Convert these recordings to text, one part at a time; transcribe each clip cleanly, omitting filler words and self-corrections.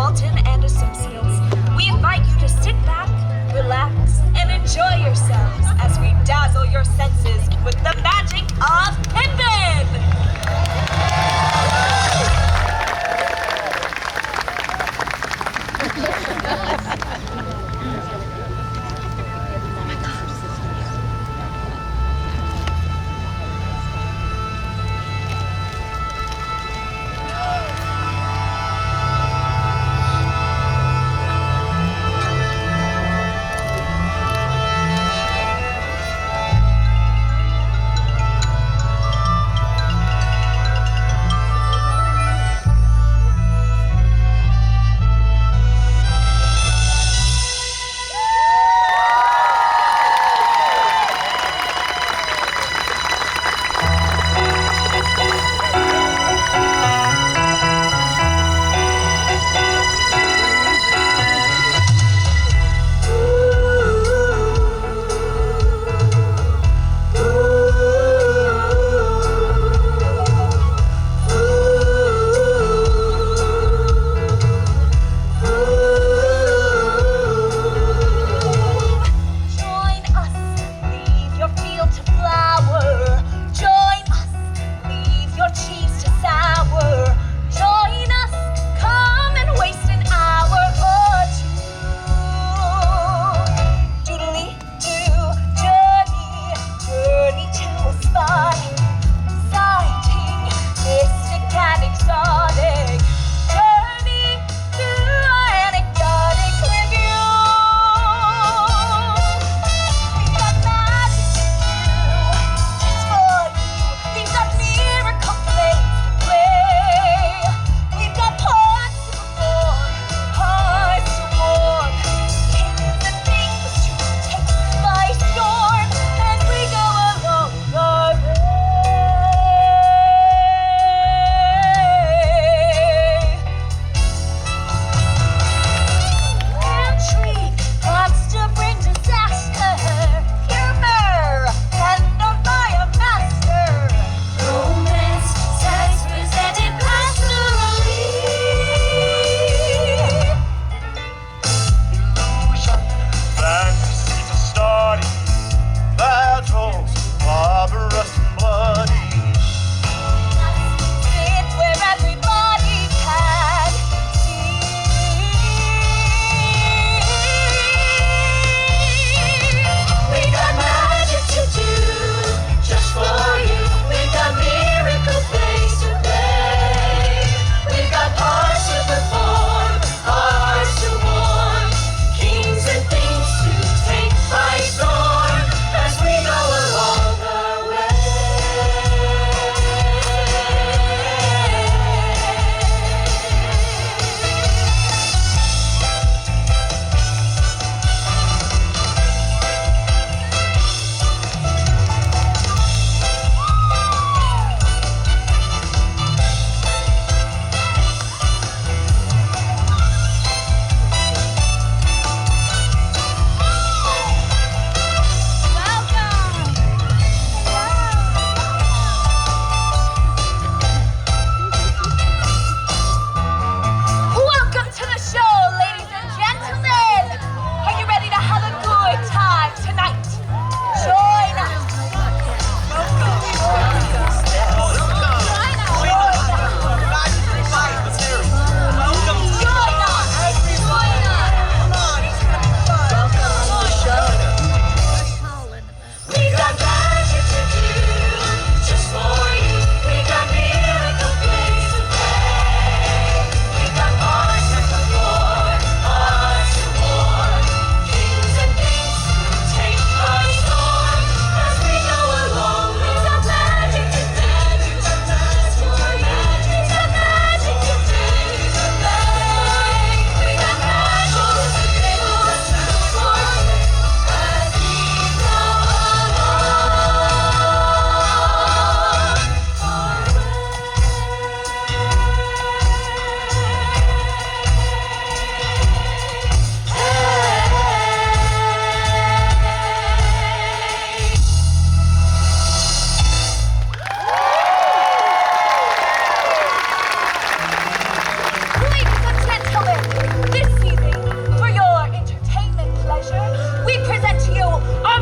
Walton and Associates, we invite you to sit back, relax, and enjoy yourselves as we dazzle your senses with the magic of Pippin!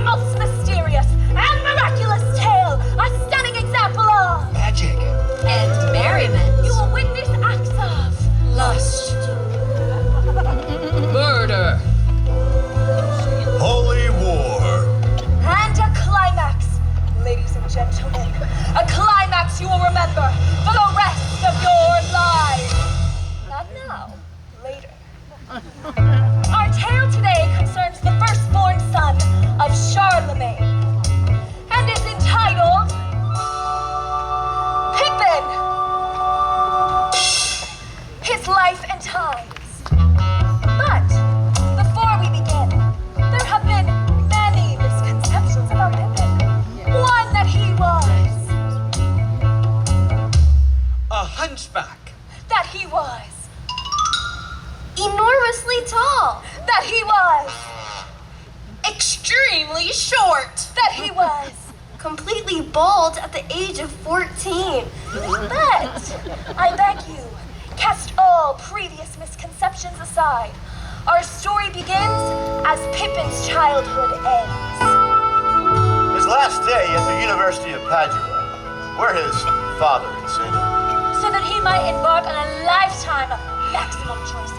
Piffen's mysterious and miraculous tale, a stunning example of magic and merriment. You will witness acts of Lust. murder, holy war, and a climax, ladies and gentlemen, a climax you will remember for the rest of your lives. Not now, later. Our tale today concerns the firstborn son of Charlemagne and is entitled Pippin, His Life and Times. But before we begin, there have been many misconceptions about Pippin. One that he was, a hunchback, that he was, Enormously tall. that he was, Extremely short. that he was. Completely bald at the age of 14. But I beg you, cast all previous misconceptions aside. Our story begins as Pippin's childhood ends. his last day at the University of Padua, where his father had sent him. So that he might embark on a lifetime of maximum choices.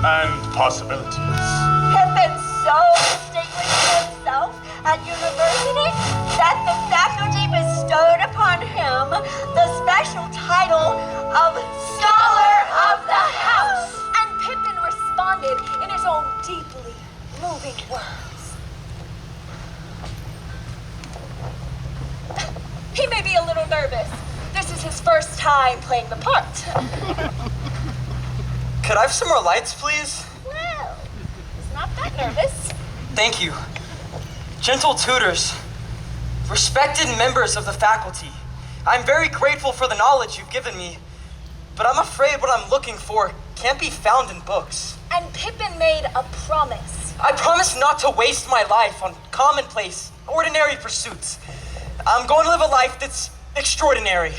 And possibilities. Pippin so distinguished himself at university that the faculty bestowed upon him the special title of Scholar of the House. And Pippin responded in his own deeply moving words. He may be a little nervous. This is his first time playing the part. Could I have some more lights, please? Well, he's not that nervous. Thank you. Gentle tutors, respected members of the faculty, I'm very grateful for the knowledge you've given me, but I'm afraid what I'm looking for can't be found in books. And Pippin made a promise. I promise not to waste my life on commonplace, ordinary pursuits. I'm going to live a life that's extraordinary.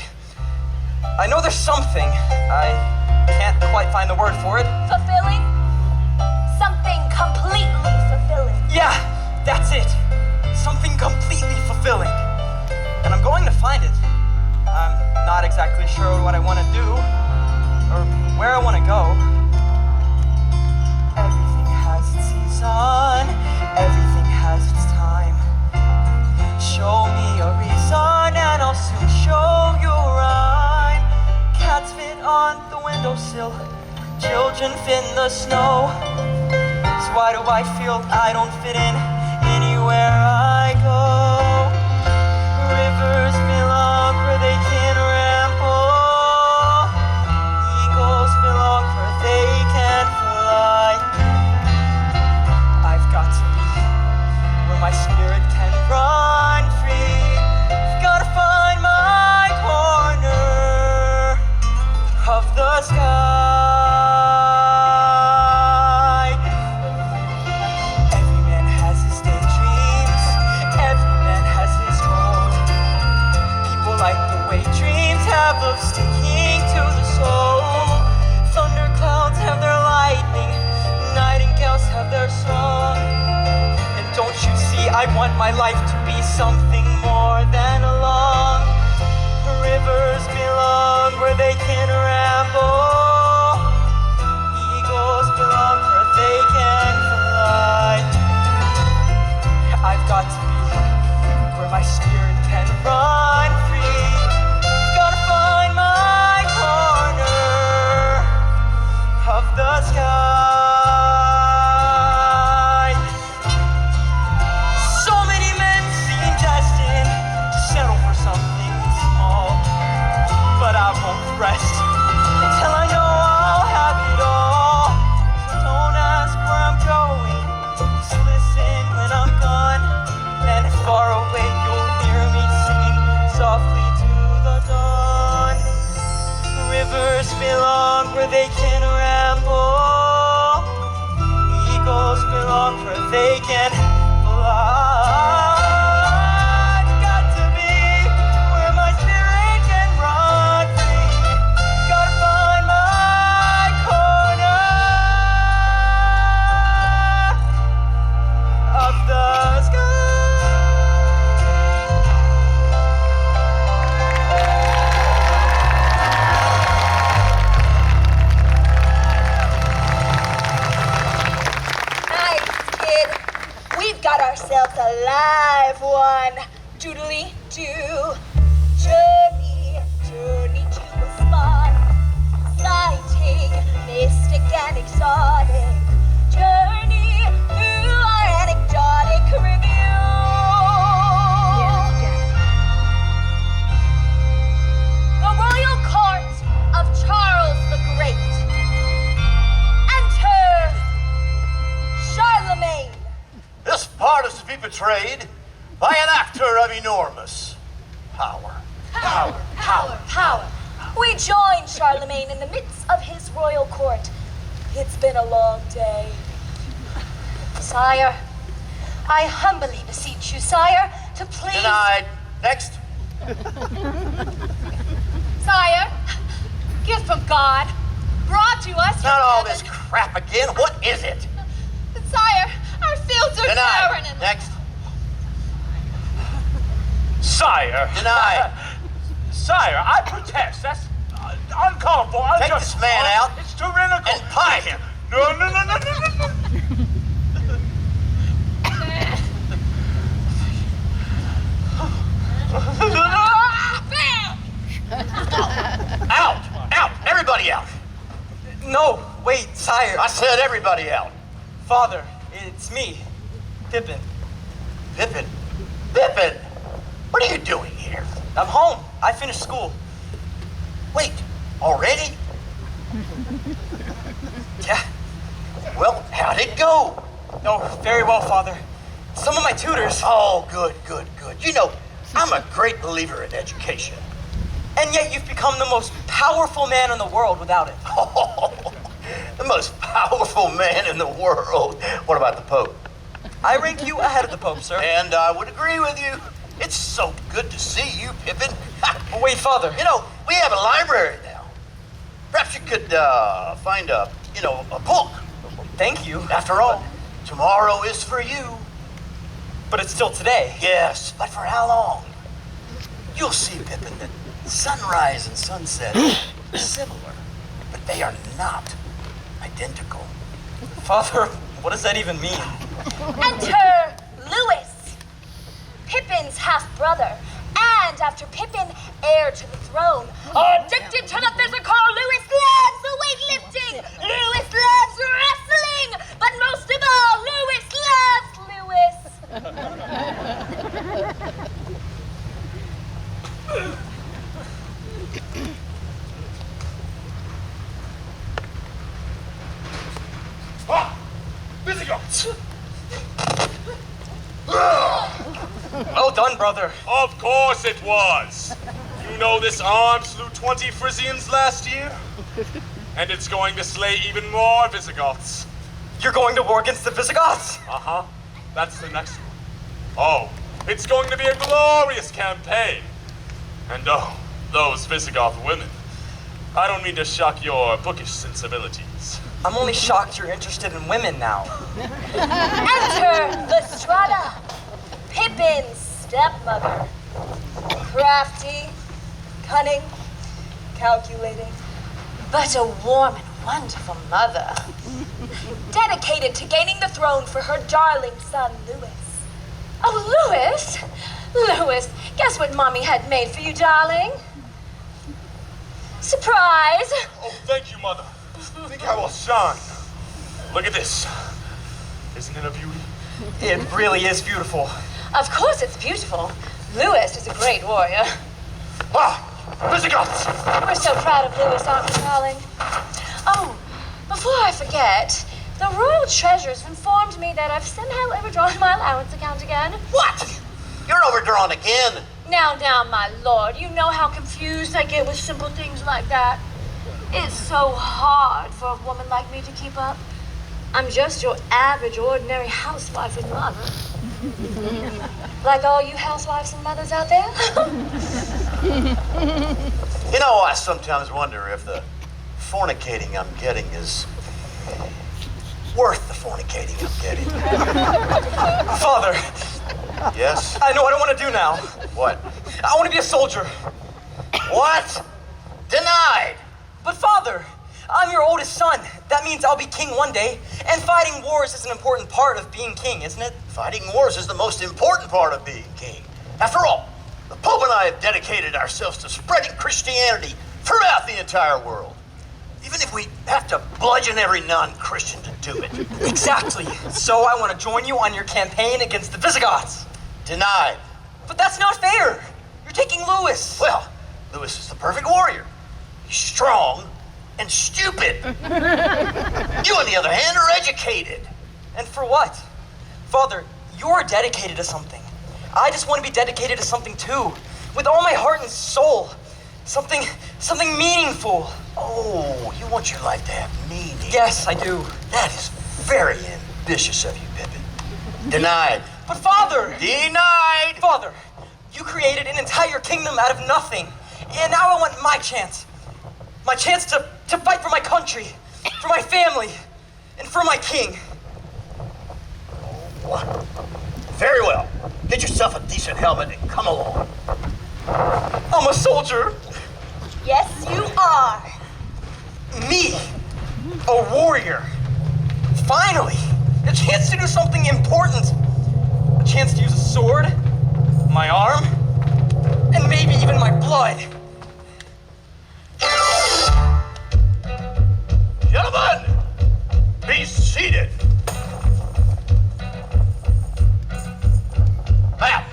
I know there's something. I can't quite find the word for it. Fulfilling? Something completely fulfilling. Yeah, that's it. Something completely fulfilling. And I'm going to find it. I'm not exactly sure what I want to do or where I want to go. Everything has its season. Everything has its time. Show me a reason and I'll soon show you a rhyme. Cats fit on the windowsill. Children fit in the snow. So why do I feel I don't fit in anywhere I go? Rivers belong where they can ramble. Eagles belong where they can fly. I've got to be where my spirit can run free. I've got to find my corner of the sky. Every man has his daydreams. Every man has his own. People like the way dreams have of sticking to the soul. Thunderclouds have their lightning. Nightingales have their song. And don't you see, I want my life to be something more than a long. Rivers belong where they can ramble. Eagles belong where they can fly. I've got to be where my spirit can run free. Gotta find my corner of the sky. So many men seem destined to settle for something small, but I won't rest until I know I'll have it all. So don't ask where I'm going, just listen when I'm gone. And far away you'll hear me singing softly to the dawn. Rivers belong where they can ramble. Eagles belong where they can fly. I've got to be where my spirit can run free. live one. Doodly doo. Journey, journey to a spot. Exciting, mystic and exotic. Journey through our anecdotic review. The royal court of Charles the Great. Enter Charlemagne. This part is to be portrayed by an actor of enormous power. Power, power, power. We join Charlemagne in the midst of his royal court. It's been a long day. Sire, I humbly beseech you, sire, to please... Denied. Next. Sire, gift from God, brought to us from Not all heaven. this crap again. What is it? Sire, our fields are barren Denied. and... Next. Sire. Denied. Sire, I protest. That's uncalled for. Take this man out It's tyrannical. and pine him. No. Out! Out! Everybody out! No, wait, sire. I said everybody out. Father, it's me, Pippin. Pippin. Pippin! What are you doing here? I'm home. I finished school. Wait, already? Yeah. Well, how'd it go? No, very well, Father. Some of my tutors, Oh, good. You know, I'm a great believer in education. and yet you've become the most powerful man in the world without it. The most powerful man in the world. What about the Pope? I rank you ahead of the Pope, sir. And I would agree with you. It's so good to see you, Pippin. Wait, Father. You know, we have a library now. Perhaps you could find a book. Thank you. After all, tomorrow is for you. But it's still today. Yes, but for how long? You'll see, Pippin, that sunrise and sunset are similar, but they are not identical. Father, what does that even mean? Enter Louis, Pippin's half-brother, and after Pippin, heir to the throne. Addicted to the physical, Louis loves the weightlifting. Louis loves wrestling. But most of all, Louis loves Louis. Visigoths. Well done, brother. Of course it was. You know this arm slew 20 Frisians last year? And it's going to slay even more Visigoths. You're going to war against the Visigoths? Uh-huh. That's the next one. Oh, it's going to be a glorious campaign. And oh, those Visigoth women. I don't mean to shock your bookish sensibilities. I'm only shocked you're interested in women now. Enter Lestrada, Pippin's stepmother. Crafty, cunning, calculating, but a warm and wonderful mother. Dedicated to gaining the throne for her darling son, Louis. Oh, Louis? Louis, guess what Mommy had made for you, darling? Surprise! Oh, thank you, Mother. Think I will shine. Look at this. Isn't it a beauty? It really is beautiful. Of course it's beautiful. Louis is a great warrior. Ah! Visigoths! We're so proud of Louis, aren't we, darling? Oh, before I forget, the Royal Treasurer's informed me that I've somehow overdrawn my allowance account again. What? You're overdrawn again. Now, my lord, you know how confused I get with simple things like that. It's so hard for a woman like me to keep up. I'm just your average, ordinary housewife and mother. Like all you housewives and mothers out there? You know, I sometimes wonder if the fornicating I'm getting is worth the fornicating I'm getting. Father, Yes? I know what I want to do now. What? I want to be a soldier. What? Denied! But Father, I'm your oldest son. That means I'll be king one day. And fighting wars is an important part of being king, isn't it? Fighting wars is the most important part of being king. After all, the Pope and I have dedicated ourselves to spreading Christianity throughout the entire world. Even if we have to bludgeon every non-Christian to do it. Exactly. So I want to join you on your campaign against the Visigoths. Denied. But that's not fair. You're taking Louis. Well, Louis is the perfect warrior. He's strong and stupid. You, on the other hand, are educated. And for what? Father, you're dedicated to something. I just want to be dedicated to something too. With all my heart and soul. Something meaningful. Oh, you want your life to have meaning. Yes, I do. That is very ambitious of you, Pippin. Denied. But Father! Denied! Father, you created an entire kingdom out of nothing. And now I want my chance. My chance to fight for my country, for my family, and for my king. Oh, very well. Get yourself a decent helmet and come along. I'm a soldier. Yes, you are. Me, a warrior. Finally, a chance to do something important. A chance to use a sword, my arm, and maybe even my blood. Gentlemen, be seated. Now,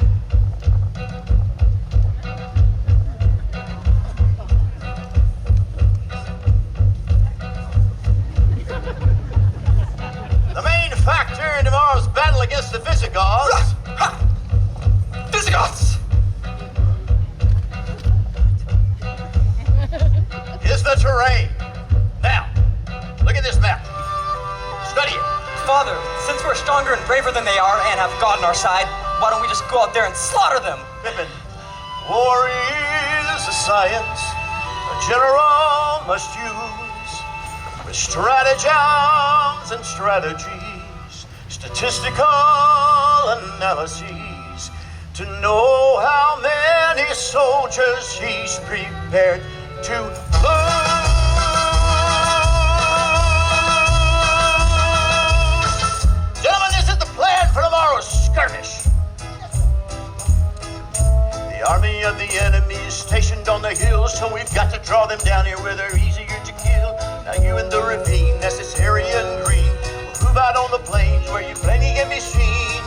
the main factor in tomorrow's battle against the Visigoths. Visigoths! Is the terrain. Now, look at this map. Study it. Father, since we're stronger and braver than they are and have God on our side, why don't we just go out there and slaughter them? Pippin, war is a science a general must use with stratagems and strategies, statistical analyses to know how many soldiers he's prepared to lose. Gentlemen, this is the plan for tomorrow's skirmish. The army of the enemy is stationed on the hill, so we've got to draw them down here where they're easier to kill. Now you in the ravine, that's this area in green, will move out on the plains where you plainly can be seen.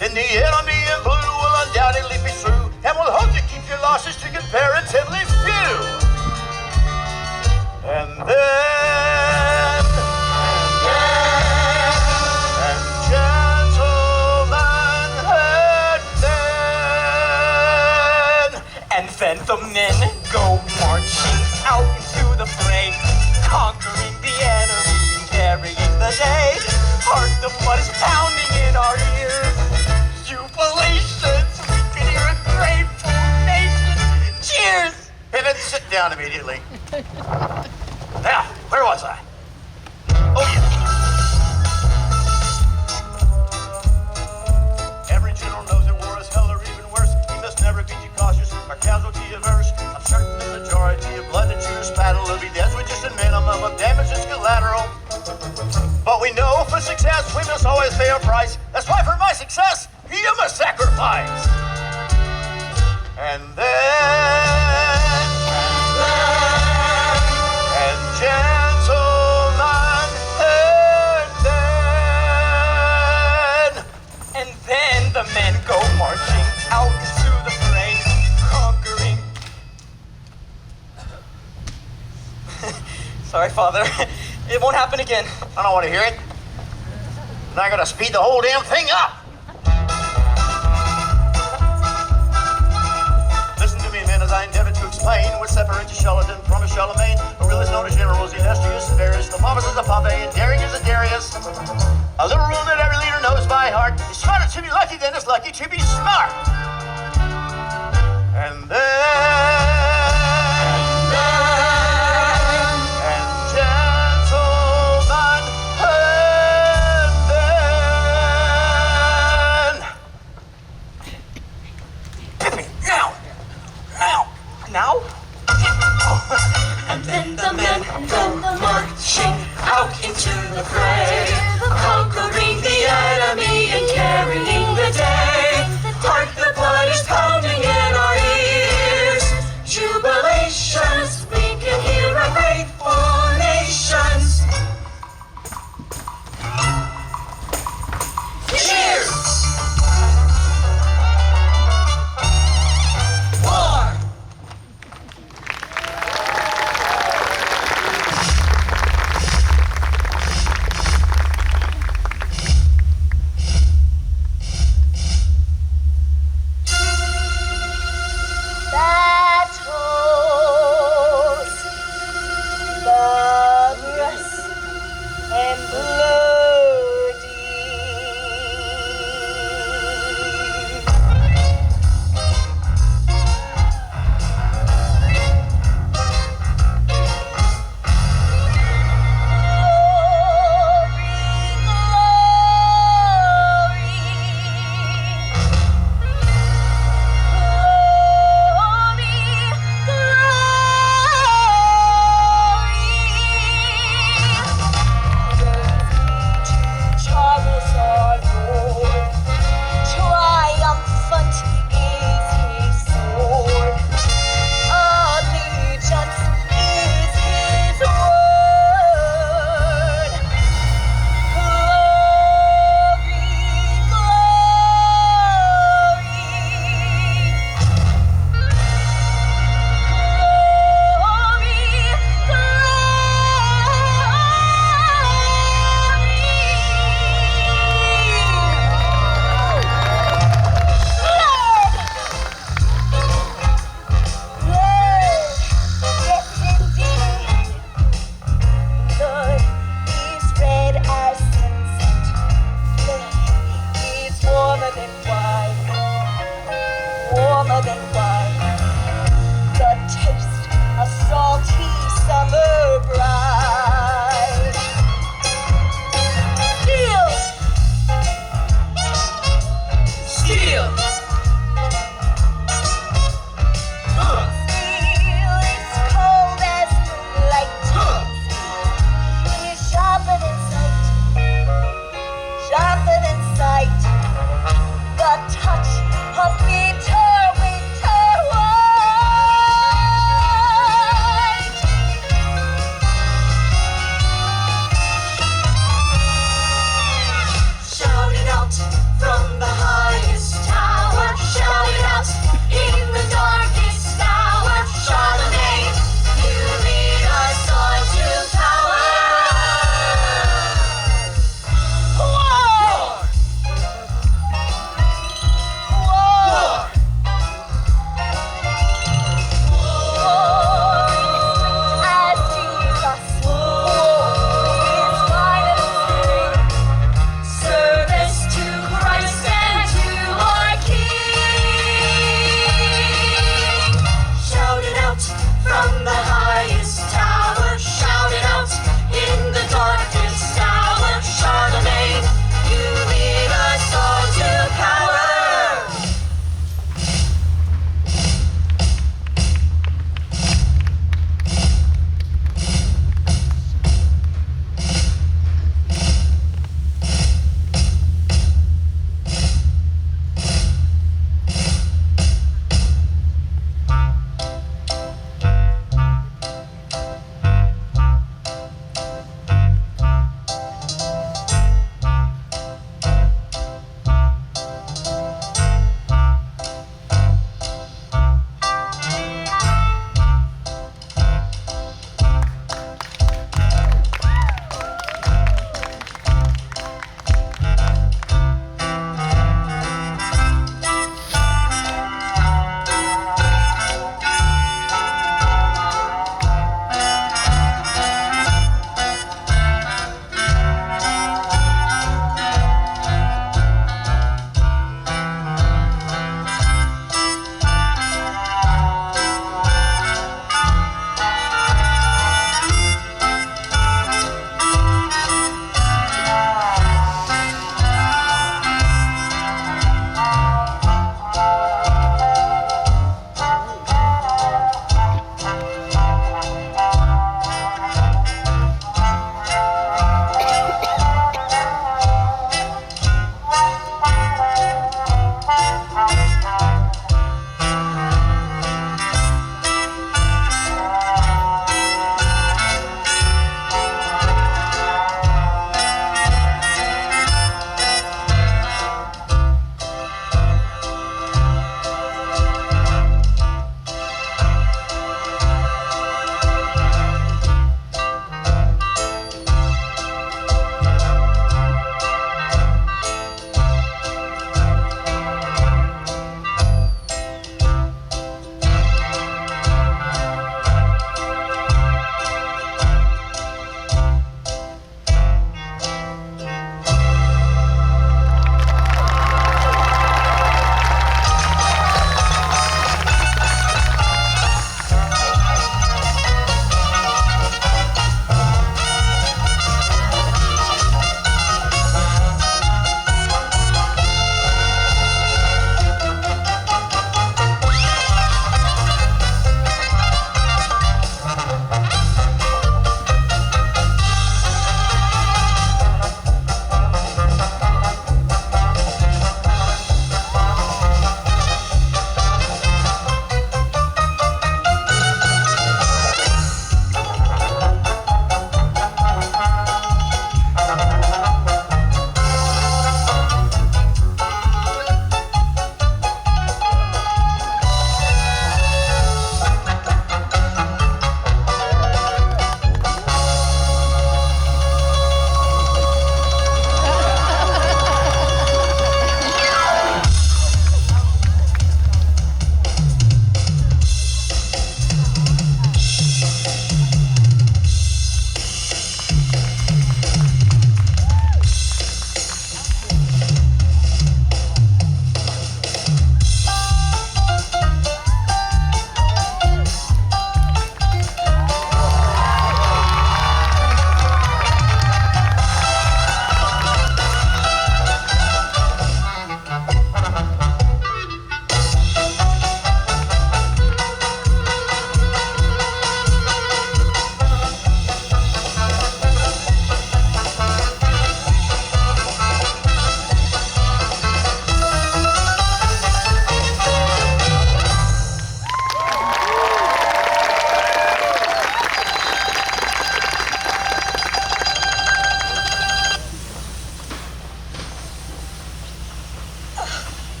Then the enemy in blue will undoubtedly be through, and will hope to keep your losses to comparatively few. And then, gentlemen, And then the men go marching out into the fray, conquering the enemy and carrying the day. Heart, the blood is pounding in our ears. Jubilations, we can hear a great formation. Cheers! Pippin, sit down immediately. Now, where was I? Oh, yeah. Every general knows that war is hell or even worse. He must never be too cautious or casualty averse. I'm certain the majority of blood and Judas battle will be death with just a minimum of damage that's collateral. But we know for success we must always pay a price. That's why for my success, you must sacrifice. And gentlemen, And then the men go marching out into the fray, conquering. Sorry, Father. It won't happen again. I don't want to hear it. And I gotta speed the whole damn thing up. Listen to me, men, as I endeavor to explain what separates a charlatan from a Charlemagne. A real is known as generals, illustrious, Severus, the Pompous is a Pompey, and daring is a Darius. A little rule that every leader knows by heart. It's smarter to be lucky than it's lucky to be smart. And gentlemen, Pippin, now! Now? And then the men go sweeter than wine. The taste of salty summer brine. Steel! Steel! Steel is cold as moonlight. Steel is sharper than sight. Sharper than sight. The touch of bitter winter white. Shout it out from the highest tower. Shout it out in the darkest hour. Charlemagne, you lead us on to power. War! War!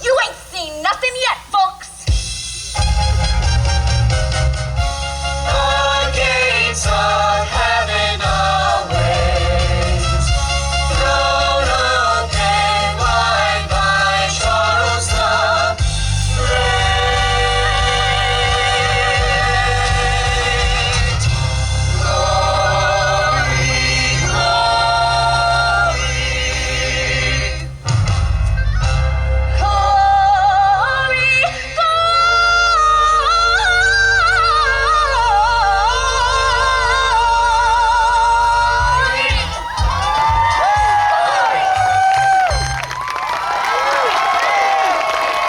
You ain't seen nothing yet, folks! The gates of heaven awaits, thrown open wide by Charles the Great. Glory, glory.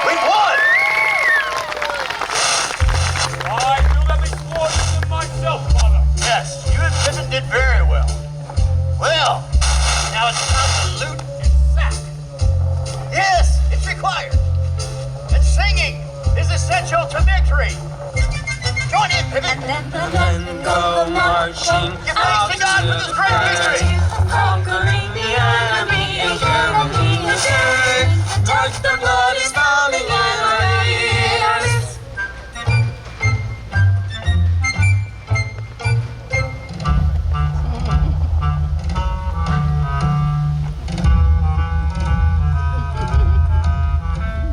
We won! I do nothing more than myself, Father. Yes, you and Pippin did very well. Well, now it's time to loot and sack. Yes, it's required. And singing is essential to victory. Join in, Pippin. And go marching Give thanks to God for this great victory. conquering the enemy and carrying the day. Touch the blood is coming in our ears.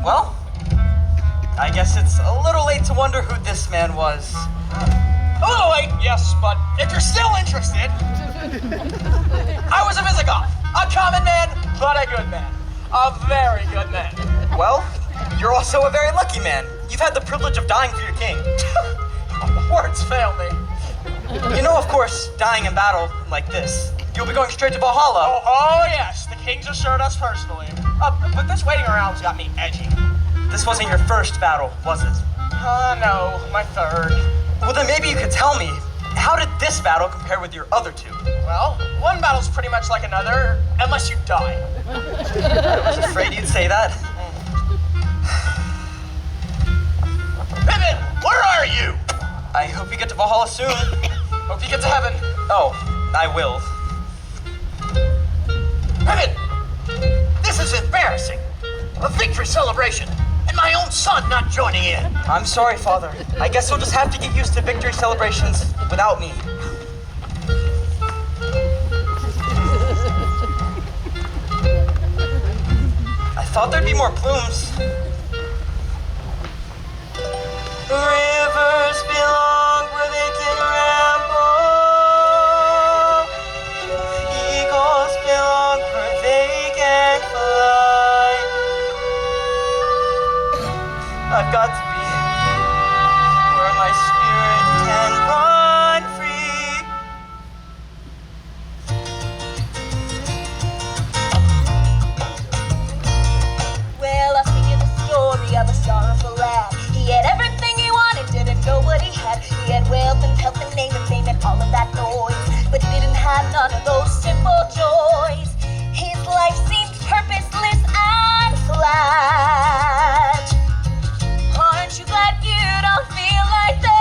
Well, I guess it's a little late to wonder who this man was. A little late, yes, but if you're still interested, I was a Visigoth. A common man, but a good man. A very good man. Well, you're also a very lucky man. You've had the privilege of dying for your king. Words fail me. You know, of course, dying in battle like this, you'll be going straight to Valhalla. Oh yes, the king's assured us personally. But this waiting around's got me edgy. This wasn't your first battle, was it? No, my third. Well, then maybe you could tell me, how did this battle compare with your other two? Well, one battle's pretty much like another, unless you die. I was afraid you'd say that. Pippin, where are you? I hope you get to Valhalla soon. Hope you get to heaven. Oh, I will. Pippin, this is embarrassing. A victory celebration, and my own son not joining in. I'm sorry, Father. I guess we'll just have to get used to victory celebrations without me. I thought there'd be more plumes. Rivers belong where they can ramble. Eagles belong where they can fly. I've got to be where my spirit can run free. Well, I'll sing you the story of a sorrowful lad. He had everything he wanted, didn't know what he had. He had wealth and health and name and fame and all of that noise. But he didn't have none of those simple joys. His life seemed purposeless and flat. Aren't you glad you don't feel like that?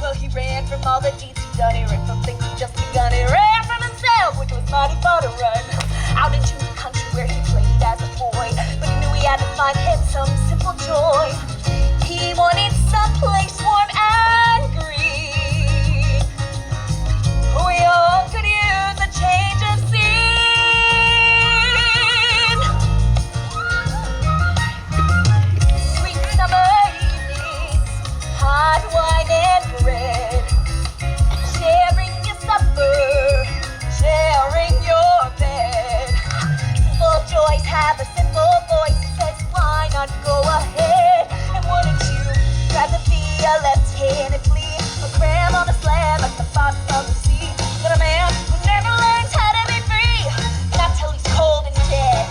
Well, he ran from all the deeds he'd done. He ran from things he'd just begun. He ran from himself, which was mighty far to run. Out into the country where he played as a boy. But he knew he had to find him some simple joy. He wanted some place warm and green. We all could use a change of scene. Sweet summer evenings, hot wine and bread, sharing your supper, sharing your bed. Simple joys have a simple voice that says, why not go ahead? And wouldn't you rather be a left-handed flea, a cram on a slab at the bottom of the sea, than a man who never learns how to be free, not till he's cold and dead?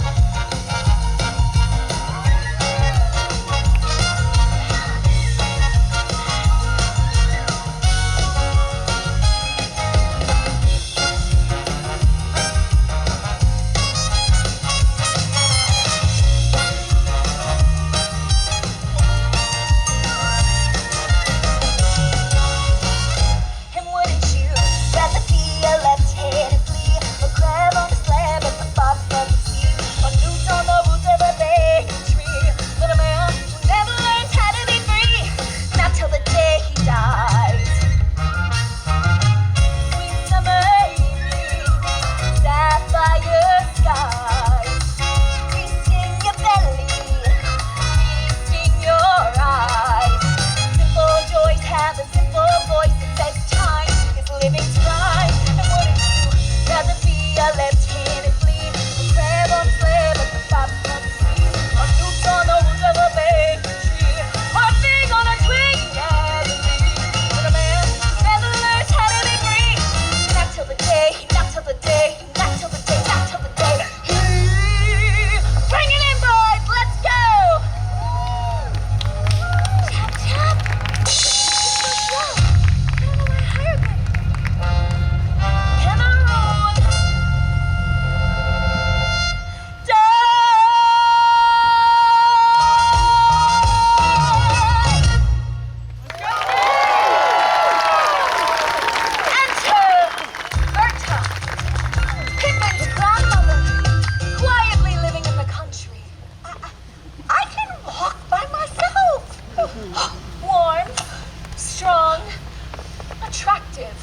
attractive.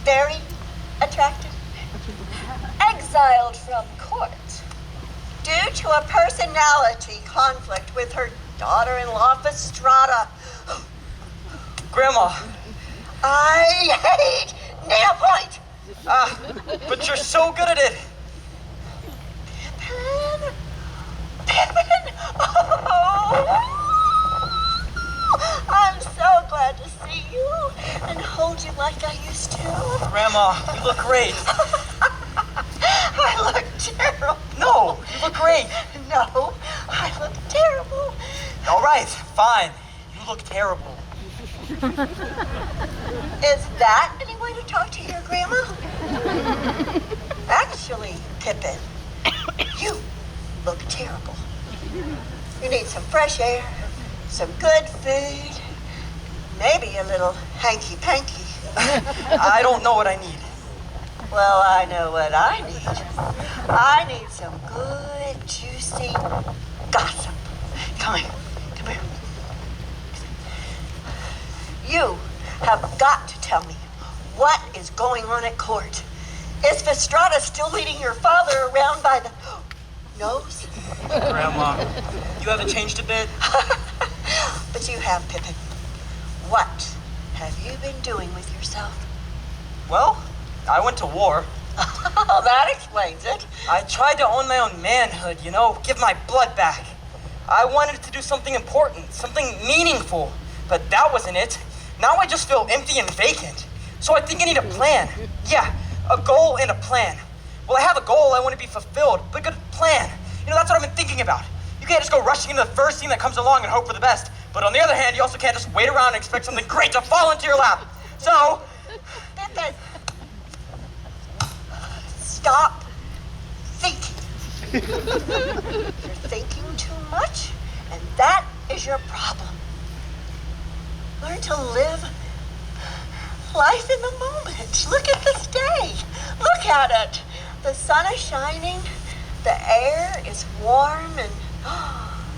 Very attractive. Exiled from court. Due to a personality conflict with her daughter-in-law, Fastrada. Grandma, I hate needlepoint. but you're so good at it. Pippin. Pippin. Oh. I'm so glad to see you and hold you like I used to. Grandma, you look great. I look terrible. No, you look great. No, I look terrible. All right, fine. You look terrible. Is that any way to talk to your grandma? Actually, Pippin, you look terrible. You need some fresh air, some good food, maybe a little hanky-panky. I don't know what I need. Well, I know what I need. I need some good, juicy gossip. Come here. Come here. You have got to tell me what is going on at court. Is Fastrada still leading your father around by the nose? Grandma, you haven't changed a bit? But you have, Pippin. What have you been doing with yourself? Well, I went to war. Oh, that explains it. I tried to own my own manhood, you know, give my blood back. I wanted to do something important, something meaningful, but that wasn't it. Now I just feel empty and vacant. So I think I need a plan. Yeah, a goal and a plan. Well, I have a goal I want to be fulfilled, but a good plan. You know, that's what I've been thinking about. You can't just go rushing into the first thing that comes along and hope for the best. But on the other hand, you also can't just wait around and expect something great to fall into your lap. So, Pippin, stop thinking. You're thinking too much, and that is your problem. Learn to live life in the moment. Look at this day. Look at it. The sun is shining. The air is warm, and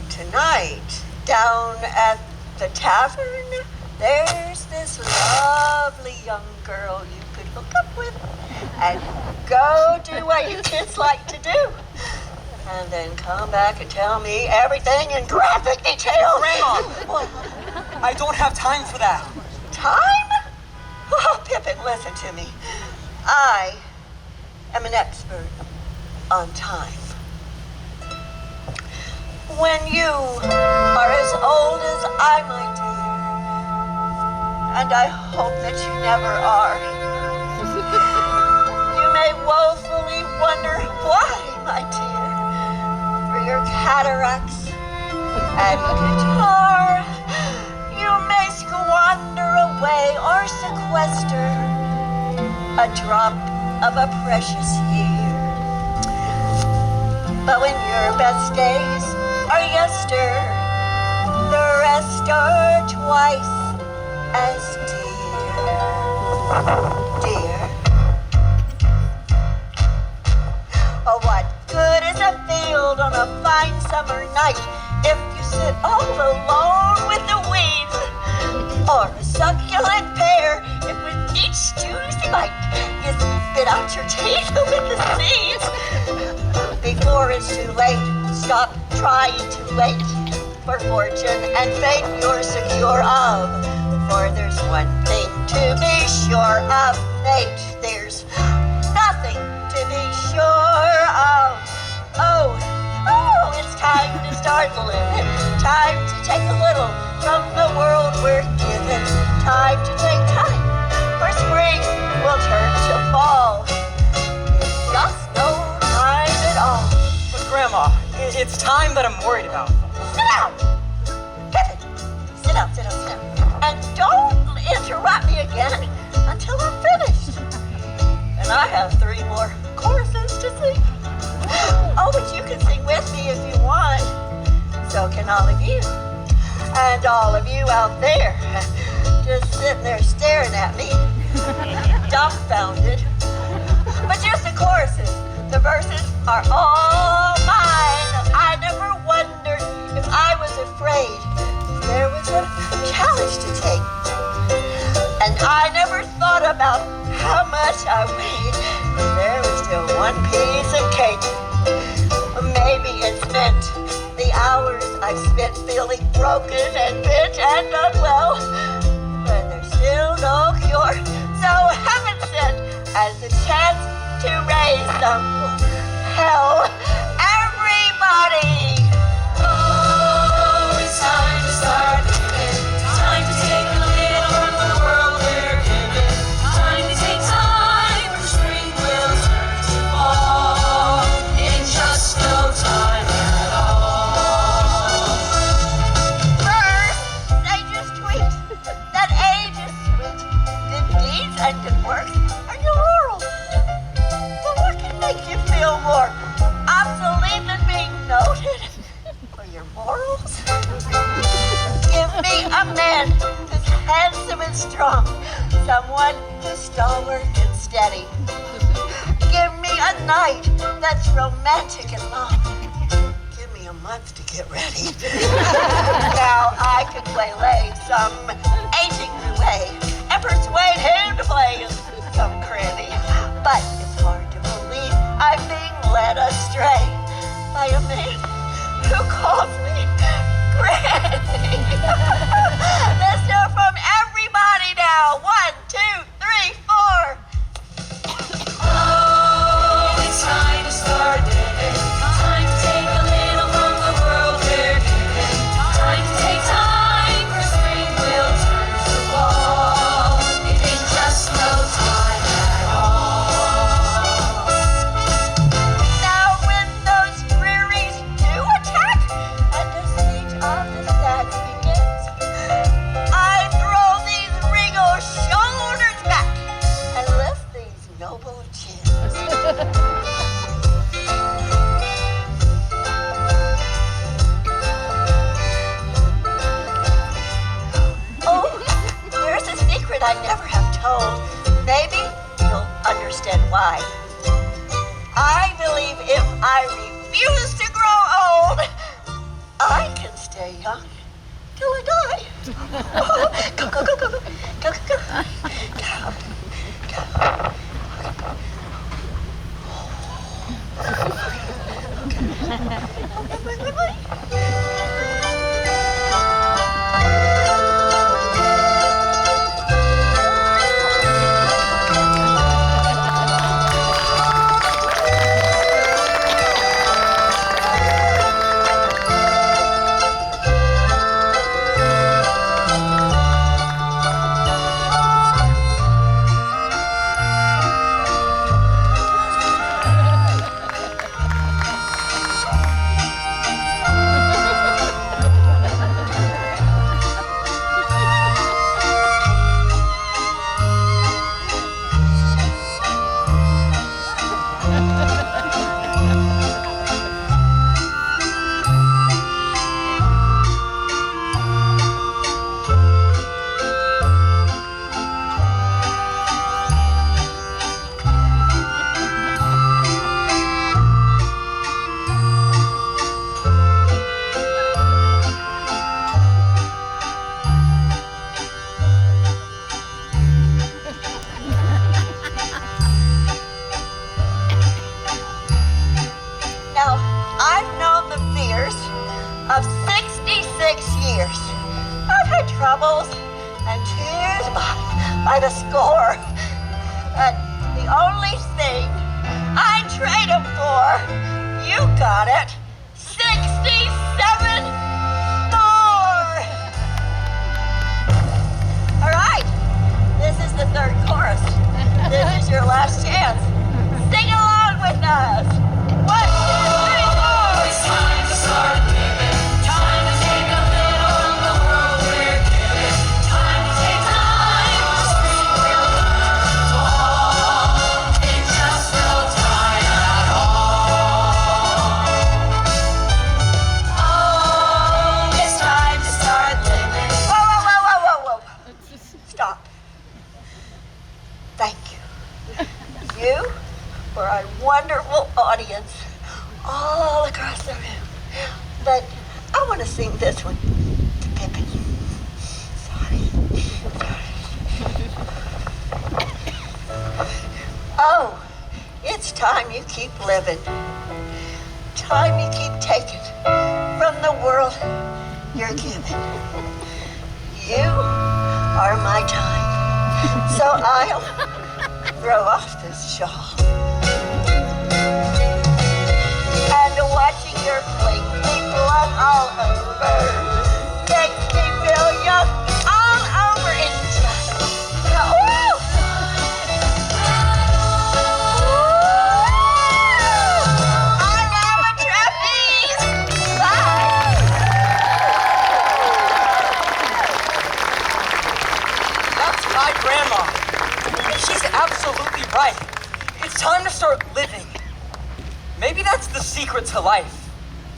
tonight, down at the tavern, there's this lovely young girl you could hook up with and go do what you kids like to do. And then come back and tell me everything in graphic detail. Grandma! I don't have time for that. Time? Oh, Pippin, listen to me. I am an expert on time. When you are as old as I, my dear, and I hope that you never are, you may woefully wonder why, my dear, through your cataracts and guitar, you may squander away or sequester a drop of a precious year. But when your best days are yester, the rest are twice as dear. Dear. Oh, what good is a field on a fine summer night if you sit all alone with the weeds? Or a succulent pear if with each juicy bite you spit out your teeth with the seeds? Before it's too late, stop trying to wait for fortune and fate you're secure of. For there's one thing to be sure of, Nate. There's nothing to be sure of. Oh, it's time to start living. Time to take a little from the world we're given. Time to take time, for spring will turn to fall. Just no time at all. But Grandma, it's time that I'm worried about. Sit down! Pippin! Sit down, sit down, sit down. And don't interrupt me again until I'm finished. And I have 3 more choruses to sing. Oh, but you can sing with me if you want. So can all of you. And all of you out there, just sitting there staring at me, dumbfounded. But just the choruses. The verses are all mine. I never wondered if I was afraid. There was a challenge to take. And I about how much I weighed, there was still one piece of cake. Maybe it's meant the hours I've spent feeling broken and bent and unwell, but there's still no cure. So heaven sent as a chance to raise some hell. Everybody! Oh, it's time to start living. Time to take a little from the world we're given. Time to take time, for spring will turn to fall in just no time at all. First, they just tweet that age is sweet. Good deeds and good works are your laurels. But what can make you feel more obsolete than being noted for your morals? Give me a man who's handsome and strong, someone who's stalwart and steady. Give me a night that's romantic and long. Give me a month to get ready. Now I could waylay some aging roué and persuade him to play some cranny. But it's hard to believe I'm being led astray by a man who calls me Granny. Let's hear from everybody now. 1, 2, 3, 4. Oh, it's time to start living. Time to take a little from the world we're given. Time to take time, for spring will turn to fall. It ain't just no time at all. Now when those drearies do attack and the siege of the stacks begins, I throw these regal shoulders back and lift these noble chins. Oh, there's a secret I never have told. Maybe you'll understand why. I believe if I refuse to grow old, I can stay young till I die. Go, go, go, go, go, go, go, go. Now, I've known the fears of 66 years. I've had troubles and tears by the score. But the only thing I trade them for, you got it, 67 more! All right, this is the third chorus. This is your last chance. Sing along with us. 1, 2, 3, 4. It's time to start living. Time to take a little from the world we're given. Time to take time, for spring will turn to fall. Ain't just no time at all. Oh, it's time to start living. Whoa, whoa, whoa, whoa, whoa, whoa. Stop. Thank you. You were a wonderful audience all across the room. But I want to sing this one to Pippin. Sorry. time you keep living, time you keep taking from the world you're given. You are my time, so I'll throw off this shawl. And watching your fling me blood all over makes me feel young all over and just, ooh! I love a trapeze! Bye! That's my grandma. She's absolutely right. It's time to start living. Maybe that's the secret to life.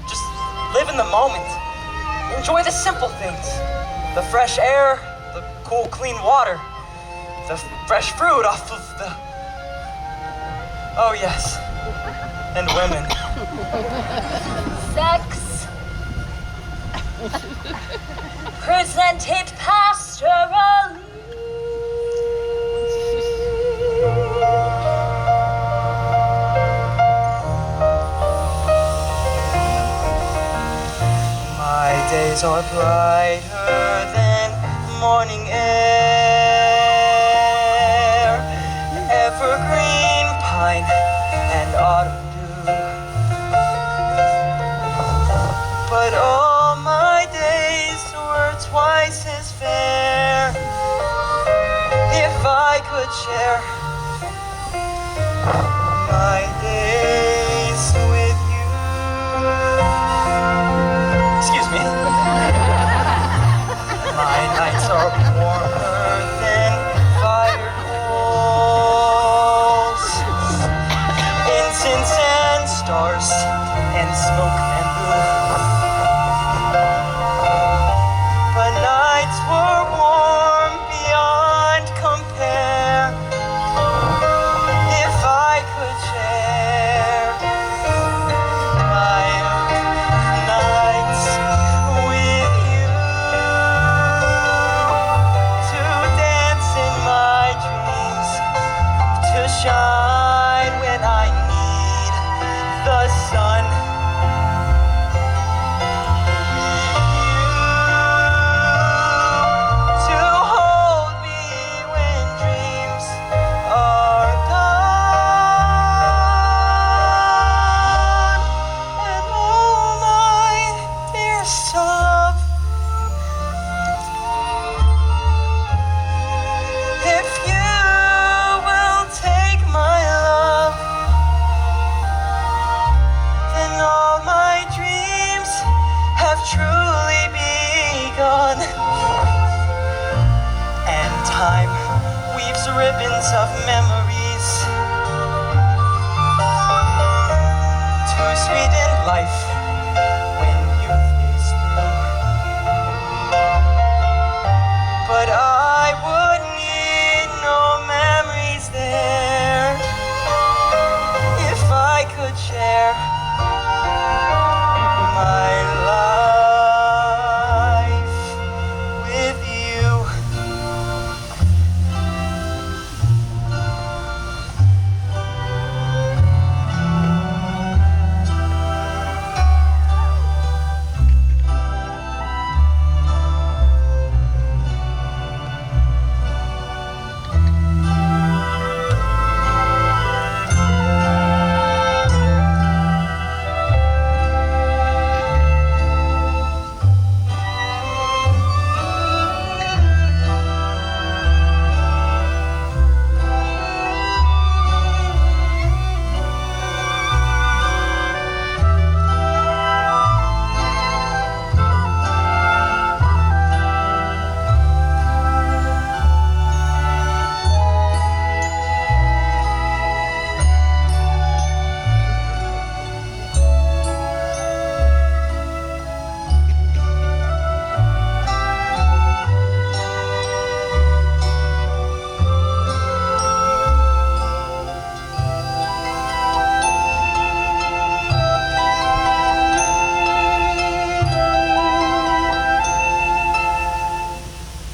Just live in the moment. Enjoy the simple things. The fresh air, the cool, clean water, the fresh fruit off of the... Oh, yes. And women. Sex. Presented pastorally. My days are brighter than morning air, evergreen pine and autumn dew. But all my days were twice as fair if I could share my days with you. Excuse me. My nights are warmer than fire coals, incense and stars and smoke and blue. But nights were warm beyond compare if I could share my nights with you, to dance in my dreams, to shine when I need the sun. To hold me when dreams are gone, and all my dear love, if you will take my love, then all my dreams have truly begun. And time weaves ribbons of memories, too sweet in life when youth is through. But I would need no memories there if I could share my life with you.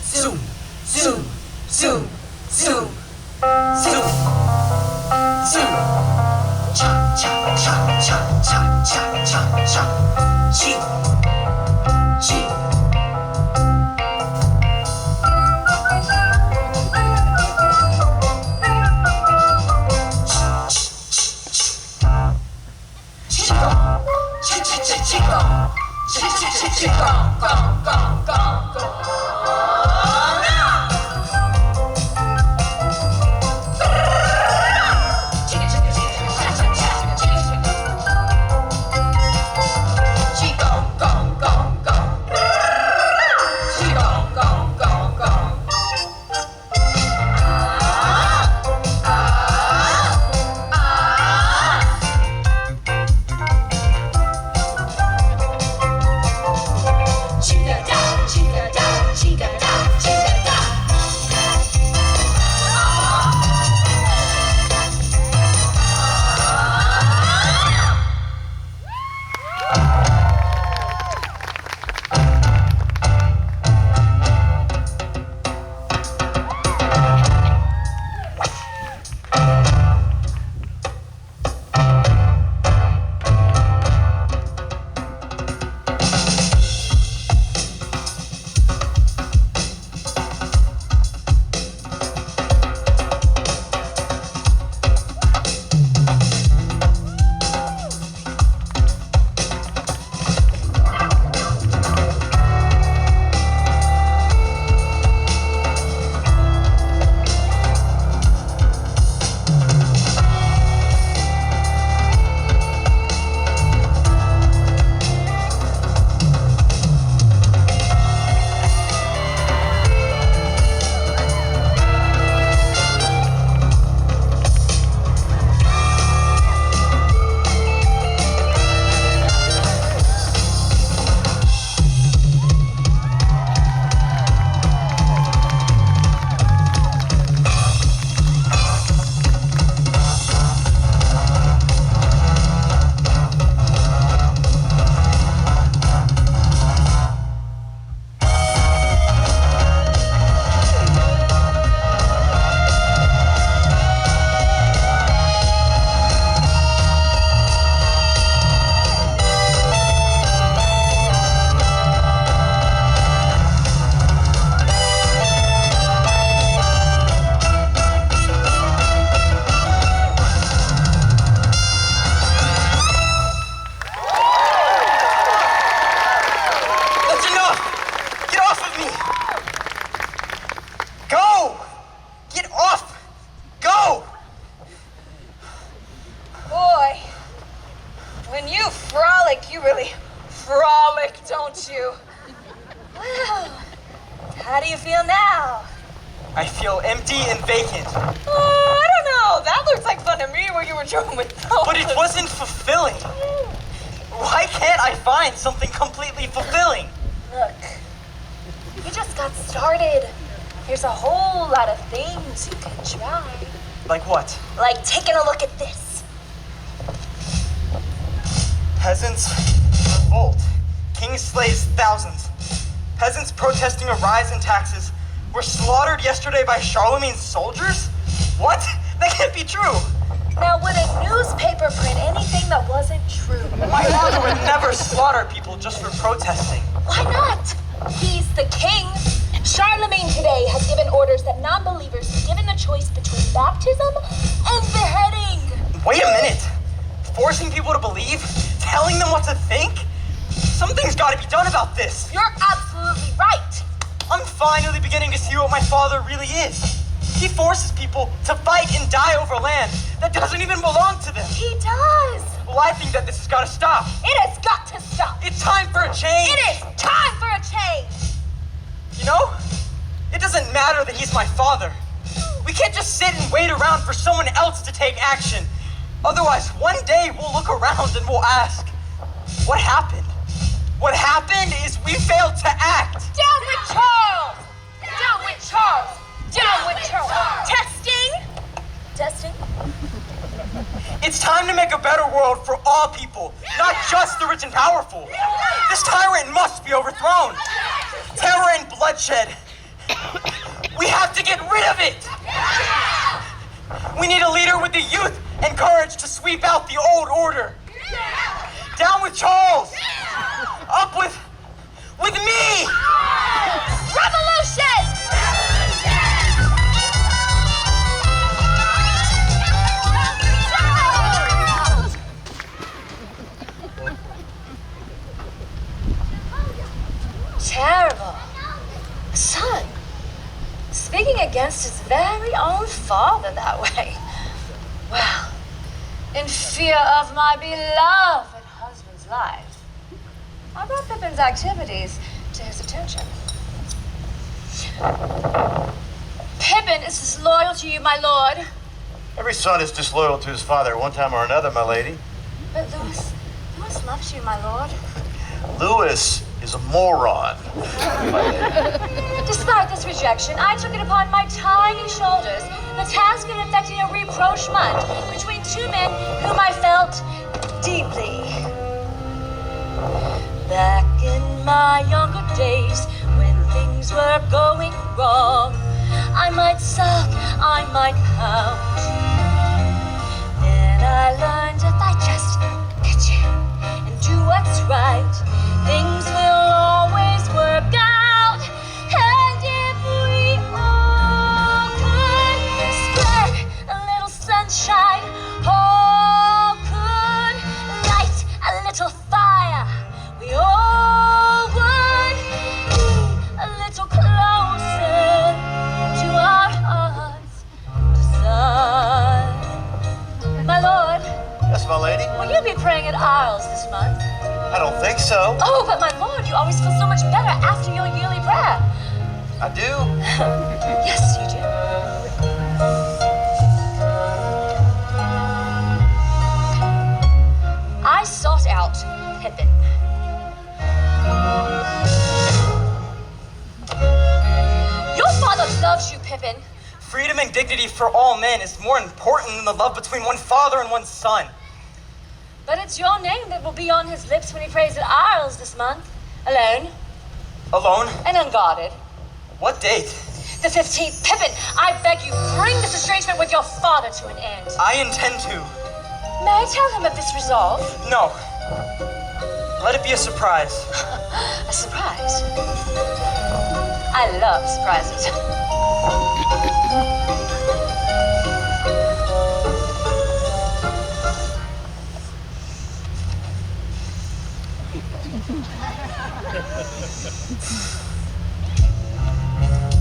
Zoom, zoom, zoom, zoom, zoom. How do you feel now? I feel empty and vacant. I don't know. That looks like fun to me where you were joking with no. But it wasn't fulfilling. Why can't I find something completely fulfilling? Look, you just got started. There's a whole lot of things you can try. Like what? Like taking a look at this. Peasants revolt. King slays thousands. Peasants protesting a rise in taxes were slaughtered yesterday by Charlemagne's soldiers? What? That can't be true. Now, would a newspaper print anything that wasn't true? My father would never slaughter people just for protesting. Why not? He's the king. Charlemagne today has given orders that non-believers be given the choice between baptism and beheading. Wait a minute. Forcing people to believe? Telling them what to think? Something's got to be done about this. You're absolutely right. I'm finally beginning to see what my father really is. He forces people to fight and die over land that doesn't even belong to them. He does. Well, I think that this has got to stop. It has got to stop. It's time for a change. It is time for a change. You know, it doesn't matter that he's my father. We can't just sit and wait around for someone else to take action. Otherwise, one day we'll look around and we'll ask, what happened? What happened is we failed to act. Down with Charles! Down with Charles! Down with Charles! Testing? Testing? It's time to make a better world for all people, not just the rich and powerful. This tyrant must be overthrown. Terror and bloodshed. We have to get rid of it. We need a leader with the youth and courage to sweep out the old order. Down with Charles! Up with me! Revolution! Terrible. A son speaking against his very own father that way. Well, in fear of my beloved husband's life, I brought Pippin's activities to his attention. Pippin is disloyal to you, my lord. Every son is disloyal to his father at one time or another, my lady. But Louis loves you, my lord. Louis is a moron. Despite this rejection, I took it upon my tiny shoulders the task of effecting a rapprochement between two men whom I felt deeply. Back in my younger days, when things were going wrong, I might sulk, I might pout. Then I learned if I just pitch in and do what's right, things will always work out. And if we all could spread a little sunshine, all could light a little fire, we all would be a little closer to our heart's desire. My lord, Yes, my lady? will you be praying at Arles this month? I don't think so. Oh, but my lord, you always feel so much better after your yearly prayer. I do. Yes, you do. I sought out Pippin. Your father loves you, Pippin. Freedom and dignity for all men is more important than the love between one father and one son. But it's your name that will be on his lips when he prays at Arles this month. Alone Alone? and unguarded. What date? The 15th. Pippin, I beg you, bring this estrangement with your father to an end. I intend to. May I tell him of this resolve? No. Let it be a surprise. A surprise? I love surprises.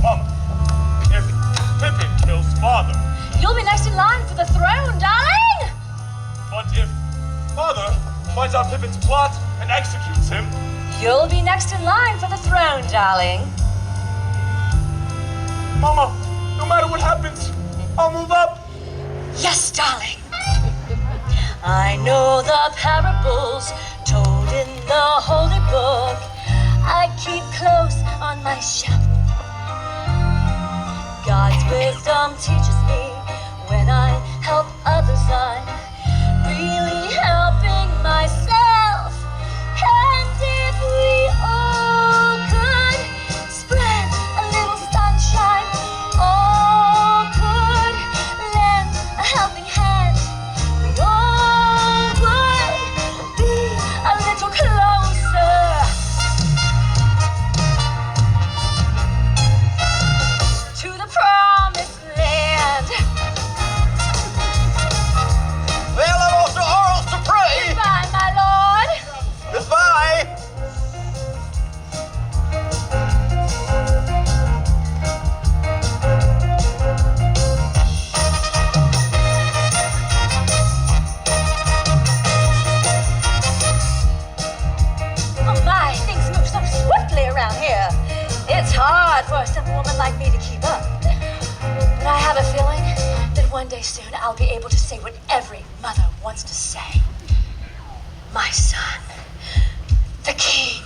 Mama, if Pippin kills father, You'll be next in line for the throne, darling! but if father finds out Pippin's plot and executes him, You'll be next in line for the throne, darling. Mama, no matter what happens, I'll move up. Yes, darling. I know the parables told in the holy book I keep close on my shelf. God's wisdom teaches me when I help others, I'm really helping myself. And if we all could spread a little sunshine, all could lend a helping hand, we all would be a little closer to the promised land. Well, I'm off to Arles to pray. Goodbye, my lord. Goodbye. Oh my, things move so swiftly around here. It's hard for a simple woman like me to keep up. But I have a feeling that one day soon I'll be able to say what every mother wants to say. My son, the king.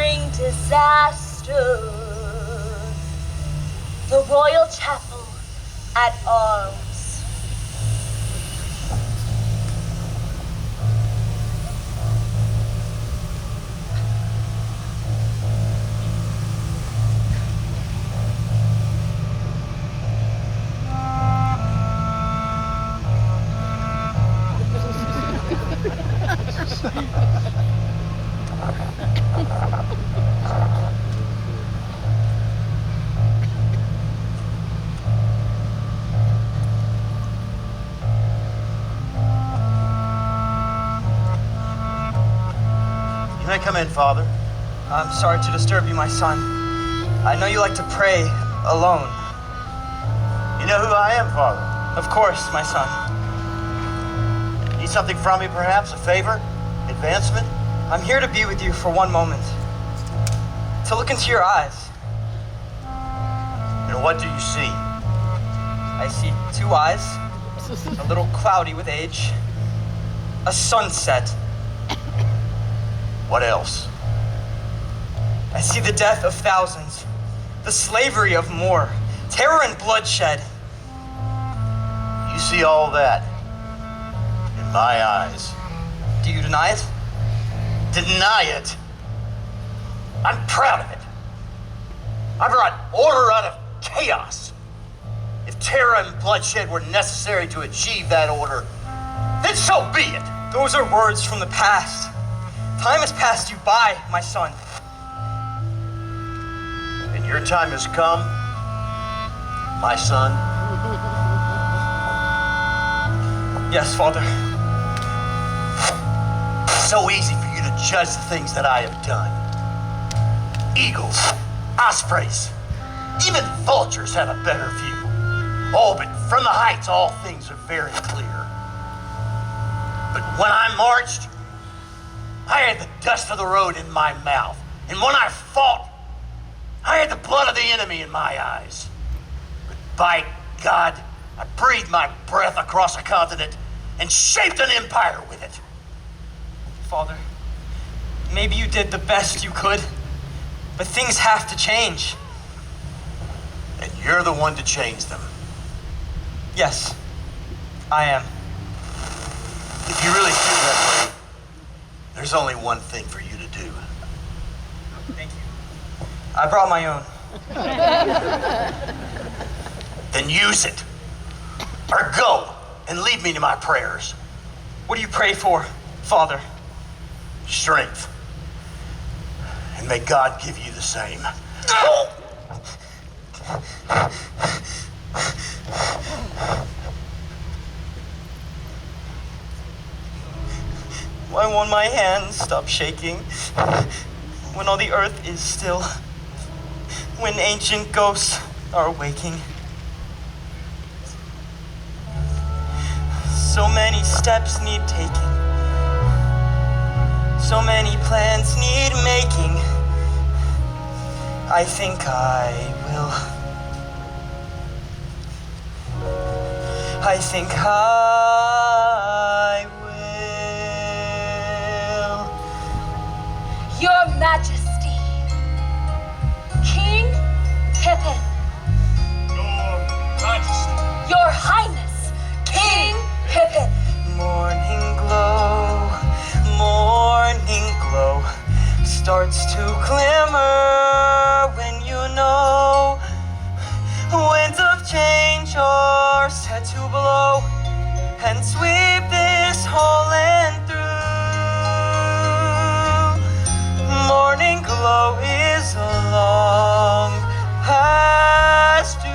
bring disaster. The Royal Chapel at arms. You may come in, Father. I'm sorry to disturb you, my son. I know you like to pray alone. You know who I am, Father? Of course, my son. Need something from me, perhaps? A favor? Advancement? I'm here to be with you for one moment. To look into your eyes. And what do you see? I see two eyes, a little cloudy with age, a sunset. What else? I see the death of thousands, the slavery of more, terror and bloodshed. You see all that in my eyes. Do you deny it? Deny it? I'm proud of it. I brought order out of chaos. If terror and bloodshed were necessary to achieve that order, then so be it. Those are words from the past. Time has passed you by, my son. And your time has come, my son. Yes, Father. It's so easy for you to judge the things that I have done. Eagles, ospreys, even vultures have a better view. Oh, but from the heights, all things are very clear. But when I marched, I had the dust of the road in my mouth. And when I fought, I had the blood of the enemy in my eyes. But by God, I breathed my breath across a continent and shaped an empire with it. Father, maybe you did the best you could, but things have to change. And you're the one to change them. Yes, I am. If you really feel that way, there's only one thing for you to do. Thank you. I brought my own. Then use it. Or go and leave me to my prayers. What do you pray for, Father? Strength. And may God give you the same. Why won't my hands stop shaking when all the earth is still? When ancient ghosts are waking? So many steps need taking. So many plans need making. I think I will. I think I will. Your Majesty, King Pippin. Your Majesty. Your Highness, King Pippin. Morning glow starts to glimmer when you know winds of change are set to blow and sweep this whole land through. Morning glow is long past due.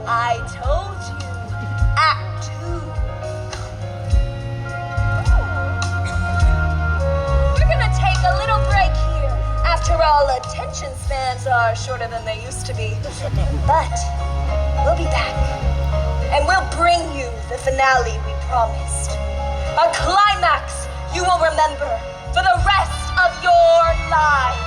I told you. Act 2. We're gonna take a little break here. After all, attention spans are shorter than they used to be. But we'll be back. And we'll bring you the finale we promised. A climax you will remember for the rest of your lives.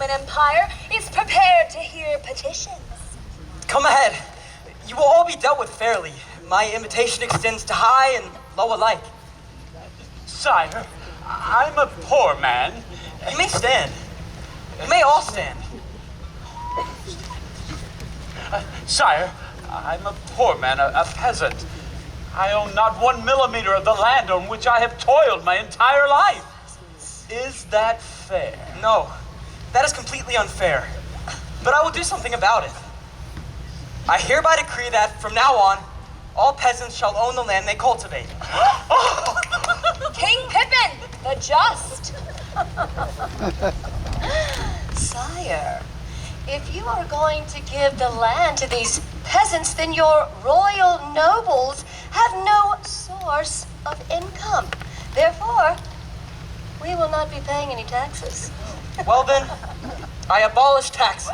Empire is prepared to hear petitions. Come ahead. You will all be dealt with fairly. My invitation extends to high and low alike. Sire, I'm a poor man. You may stand. You may all stand. Sire, I'm a poor man, a peasant. I own not 1 millimeter of the land on which I have toiled my entire life. Is that fair? No, that is completely unfair. But I will do something about it. I hereby decree that from now on, all peasants shall own the land they cultivate. King Pippin, the just. Sire, if you are going to give the land to these peasants, then your royal nobles have no source of income. Therefore, we will not be paying any taxes. Well then, I abolish taxes.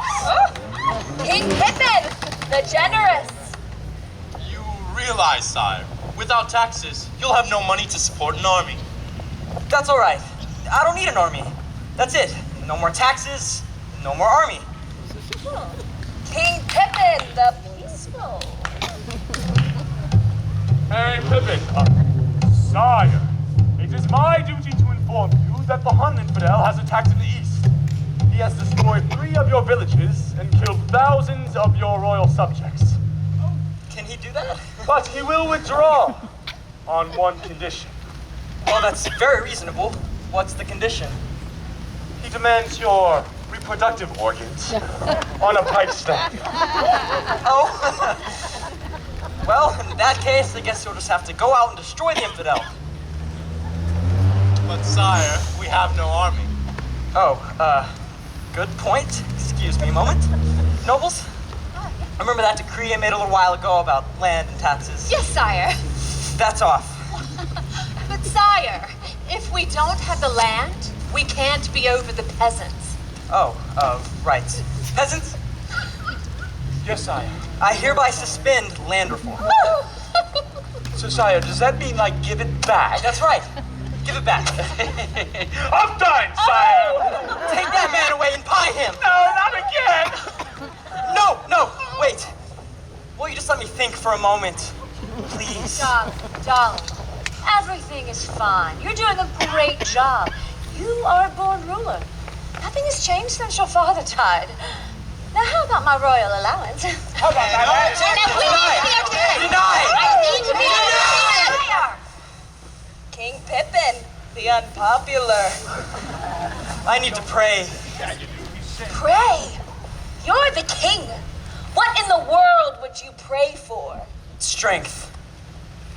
King Pippin, the generous. You realize, sire, without taxes, you'll have no money to support an army. That's all right. I don't need an army. That's it. No more taxes, no more army. King Pippin, the peaceful. Hey, Pippin. Sire, it is my that the Hun infidel has attacked in the east. He has destroyed 3 of your villages and killed thousands of your royal subjects. Can he do that? But he will withdraw on one condition. Well, that's very reasonable. What's the condition? He demands your reproductive organs on a pipe stand. Oh. Well, in that case, I guess you'll just have to go out and destroy the infidel. But sire, we have no army. Oh, good point. Excuse me a moment. Nobles, remember that decree I made a little while ago about land and taxes? Yes, sire. That's off. But sire, if we don't have the land, we can't be over the peasants. Oh, right. Peasants, Yes, sire. I hereby suspend land reform. So, sire, does that mean, like, give it back? That's right. Give it back. I'm done, sire! Take that man away and pie him. No, not again! No, wait. Will you just let me think for a moment? Please. Darling, everything is fine. You're doing a great job. You are a born ruler. Nothing has changed since your father died. Now, how about my royal allowance? How about that? Denied. King Pippin, the unpopular. I need to pray. Pray. You're the king. What in the world would you pray for? Strength.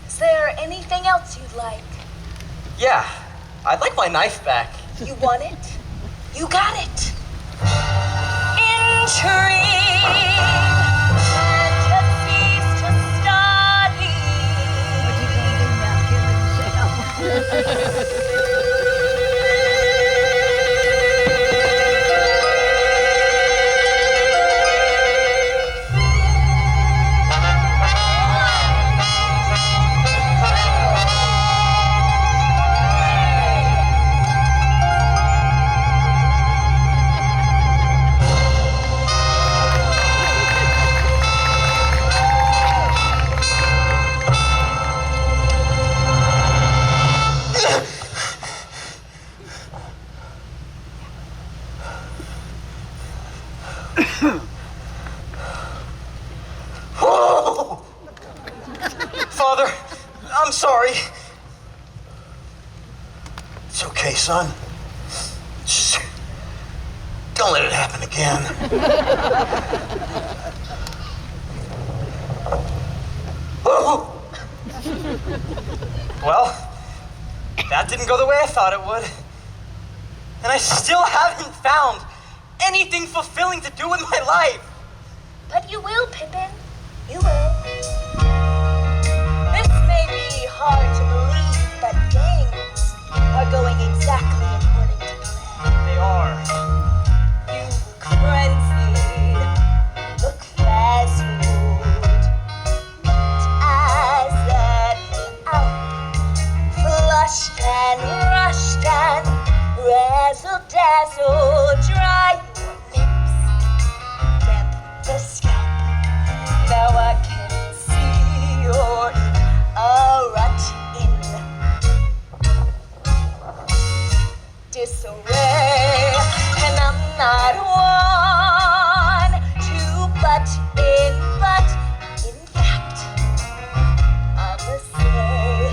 Is there anything else you'd like? Yeah, I'd like my knife back. You want it? You got it. Intrigue, fantasies to study. What's he gonna do now? Kill himself? Father, I'm sorry. It's okay, son. Just don't let it happen again. Well, that didn't go the way I thought it would. And I still haven't found anything fulfilling to do with my life. But you will, Pippin. You will. This may be hard to believe, but things are going exactly according to plan. They are. You look frenzied, look frazzled. I set out, flushed and rushed and razzle-dazzle. Dry your lips, damp the scalp. Now I can see you're in a rut, in disarray, and I'm not one to butt in, but in fact, I must say,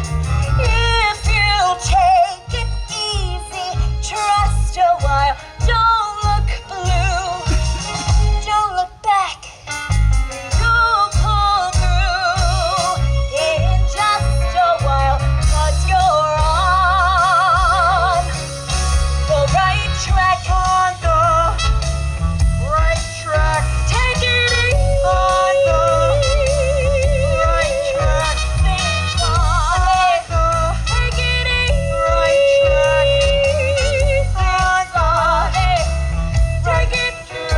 if you take it easy, trust a while, don't look blue, don't look back. You'll pull through in just a while, 'cause you're on the right track, on the right track. Take it easy on the right track. Things on the take it easy right track. Things on take it easy.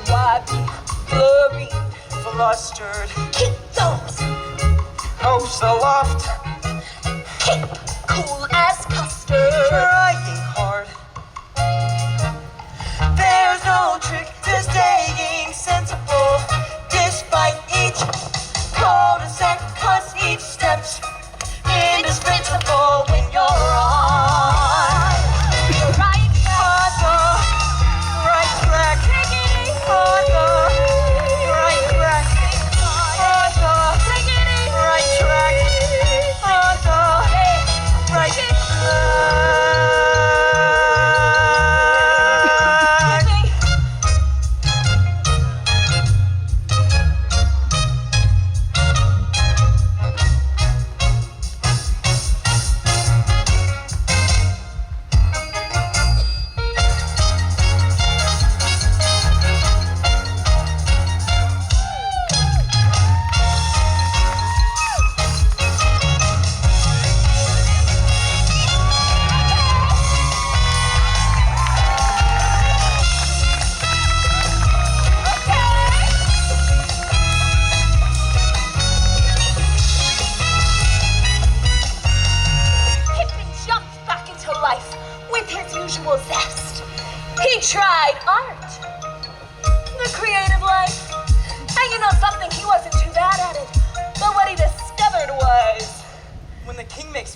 Why be flurried, Flustered, keep those, hopes aloft, keep cool as custard. trying hard. There's no trick to staying sensible, despite each cul-de-sac, 'cause each step's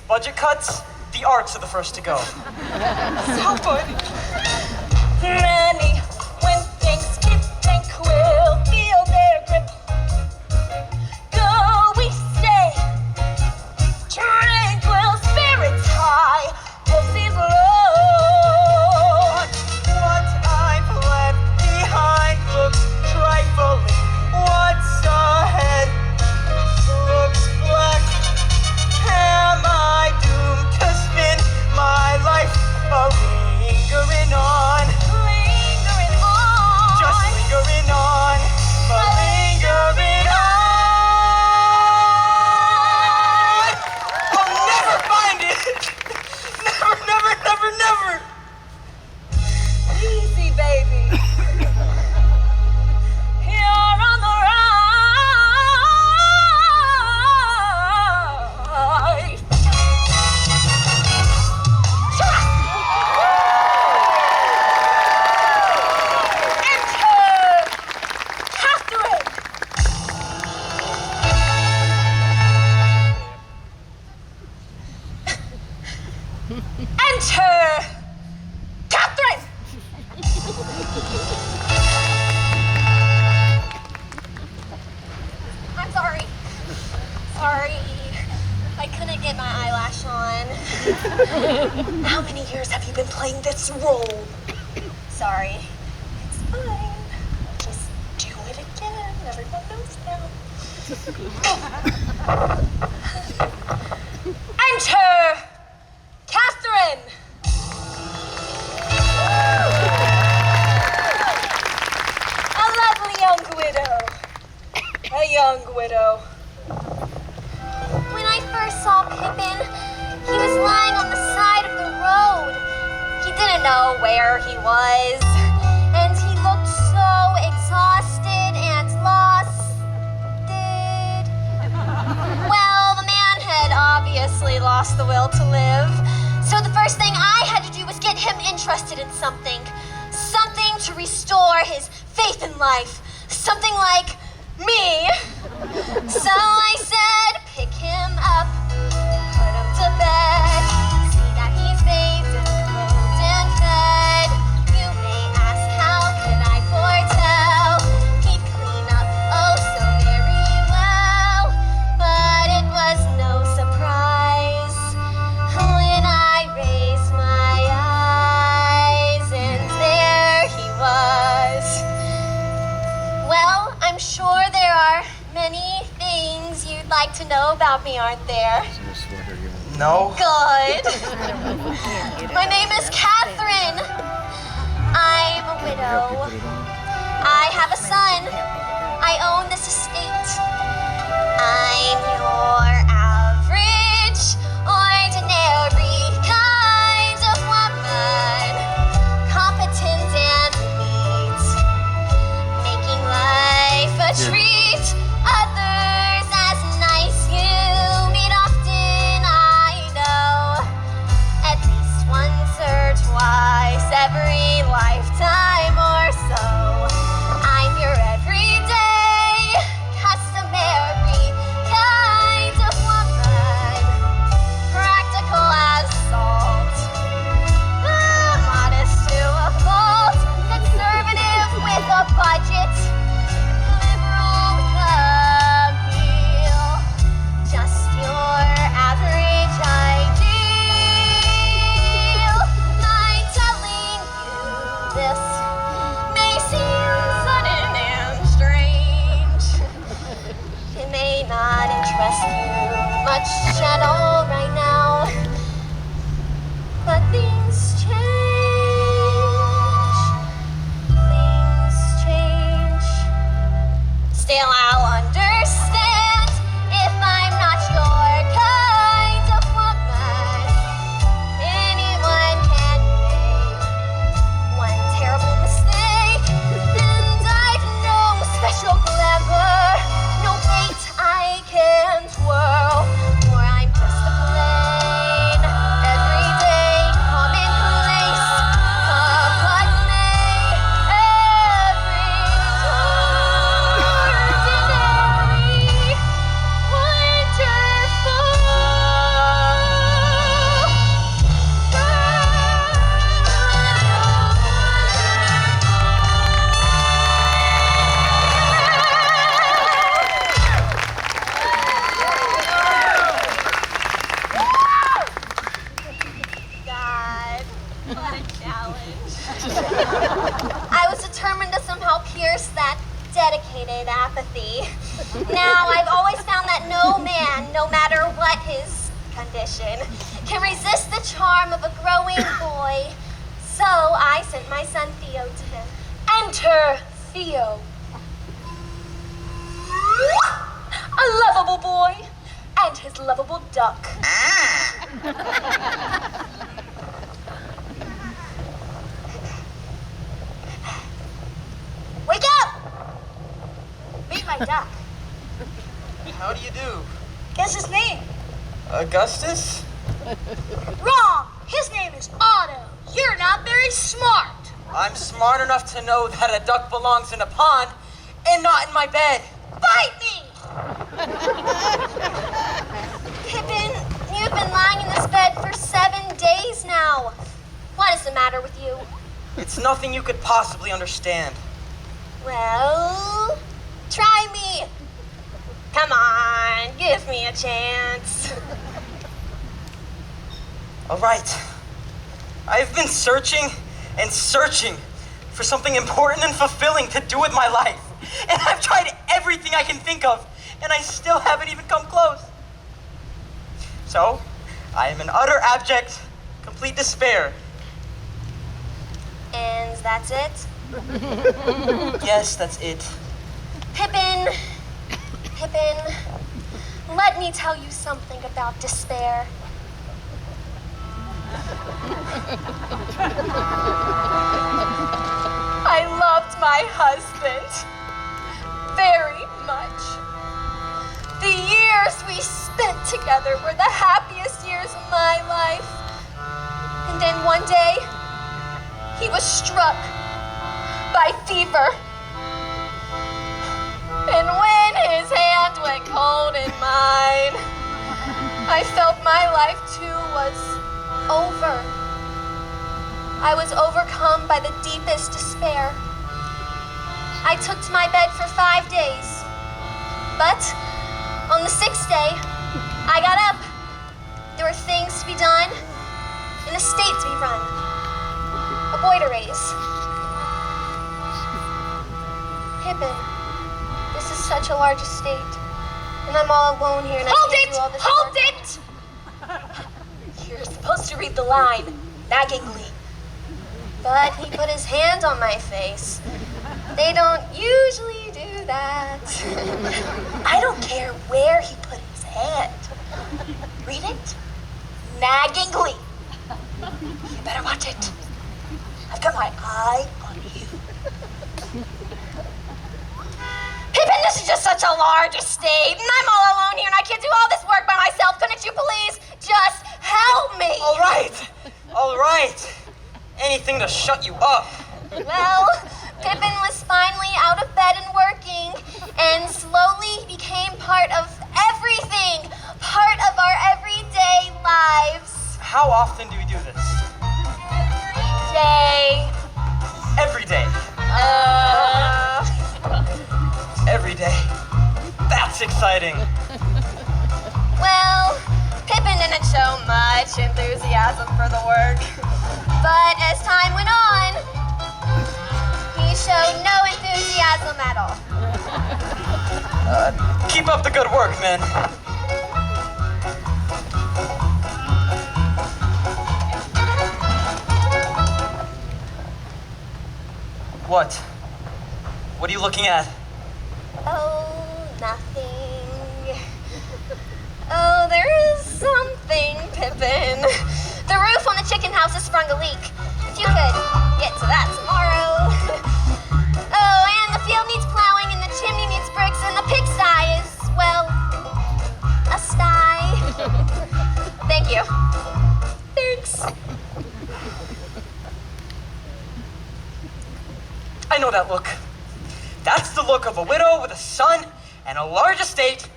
Budget cuts, the arts are the first to go. So funny. Many, when things skip and quill, feel their grip. Go we stay, tranquil, spirits high, pulses low. What I've left behind looks trifling. What's ahead looks black. Am I doomed to spend my life lingering on? Lingering on. Just lingering on. Lingering on. I'll never find it. Never, never, never, never. Easy, baby. You're on the right. Enter Catherine. Enter Catherine. I'm sorry. Sorry. I couldn't get my eyelash on. How many years have you been playing this role? Sorry. It's fine. Just do it again. Everyone knows now. Enter Catherine. A lovely young widow. A young widow. When I first saw Pippin, he was lying on the side of the road. He didn't know where he was, and he looked so exhausted and lost. Well, the man had obviously lost the will to live, so the first thing I had to do was get him interested in something. Something to restore his faith in life. Something like me. So I said, pick him up, put him to bed, see that he's bathed and clothed and fed. You may ask, how could I foretell he'd clean up oh so very well? But it was no surprise when I raised my eyes and there he was. Well, I'm sure there are many things you'd like to know about me, aren't there? No. Good. My name is Catherine. I'm a widow. I have a son. I own this estate. I'm your average, ordinary kind of woman. Competent and neat. Making life a treat. Others as nice. You meet often, I know. At least once or twice every lifetime or so. I'm your everyday, customary kind of woman. Practical as salt. Modest to a fault. Conservative with a budget. Liberal with appeal. Just your average ideal. My telling you this may seem sudden and strange. It may not interest you much at all right now. But things change. Things change. Still, I'll understand if I'm not your kind of woman. Anyone can make one terrible mistake, and I've no special glamour, no bait I can twirl, or I'm just a condition can resist the charm of a growing boy. So I sent my son Theo to him. Enter Theo. A lovable boy and his lovable duck. Wake up! Meet my duck. How do you do? Guess his name. Augustus? Wrong. His name is Otto. You're not very smart. I'm smart enough to know that a duck belongs in a pond and not in my bed. Bite me. Pippin, you've been lying in this bed for 7 days now. What is the matter with you? It's nothing you could possibly understand. Well, try me. Come on, give me a chance. All right. I've been searching and searching for something important and fulfilling to do with my life. And I've tried everything I can think of, and I still haven't even come close. So, I am in utter abject, complete despair. And that's it? Yes, that's it. Pippin, let me tell you something about despair. I loved my husband very much. The years we spent together were the happiest years of my life. And then one day, he was struck by fever. And when his hand went cold in mine, I felt my life too was over. I was overcome by the deepest despair. I took to my bed for 5 days. But on the 6th day, I got up. There were things to be done, an estate to be run, a boy to raise. Pippin, this is such a large estate, and I'm all alone here, and I can't do all this Hold work. it! You're supposed to read the line, naggingly. But he put his hand on my face. They don't usually do that. I don't care where he put his hand. Read it, naggingly. You better watch it. I've got my eye on you. Pippin, this is just such a large estate, and I'm all alone here, and I can't do all this work by myself. Couldn't you please just help me? All right. Anything to shut you up. Well, Pippin was finally out of bed and working, and slowly became part of everything, part of our everyday lives. How often do we do this? Day. Every day. Every day. That's exciting. Well, Pippin didn't show much enthusiasm for the work. But as time went on, he showed no enthusiasm at all. Keep up the good work, man. What? What are you looking at? Oh, nothing. Oh, there is something, Pippin. The roof on the chicken house has sprung a leak. If you could get to that tomorrow. Oh, and the field needs plowing, and the chimney needs bricks, and the pigsty is, well, a sty. Thank you. Thanks. I know that look. That's the look of a widow with a son and a large estate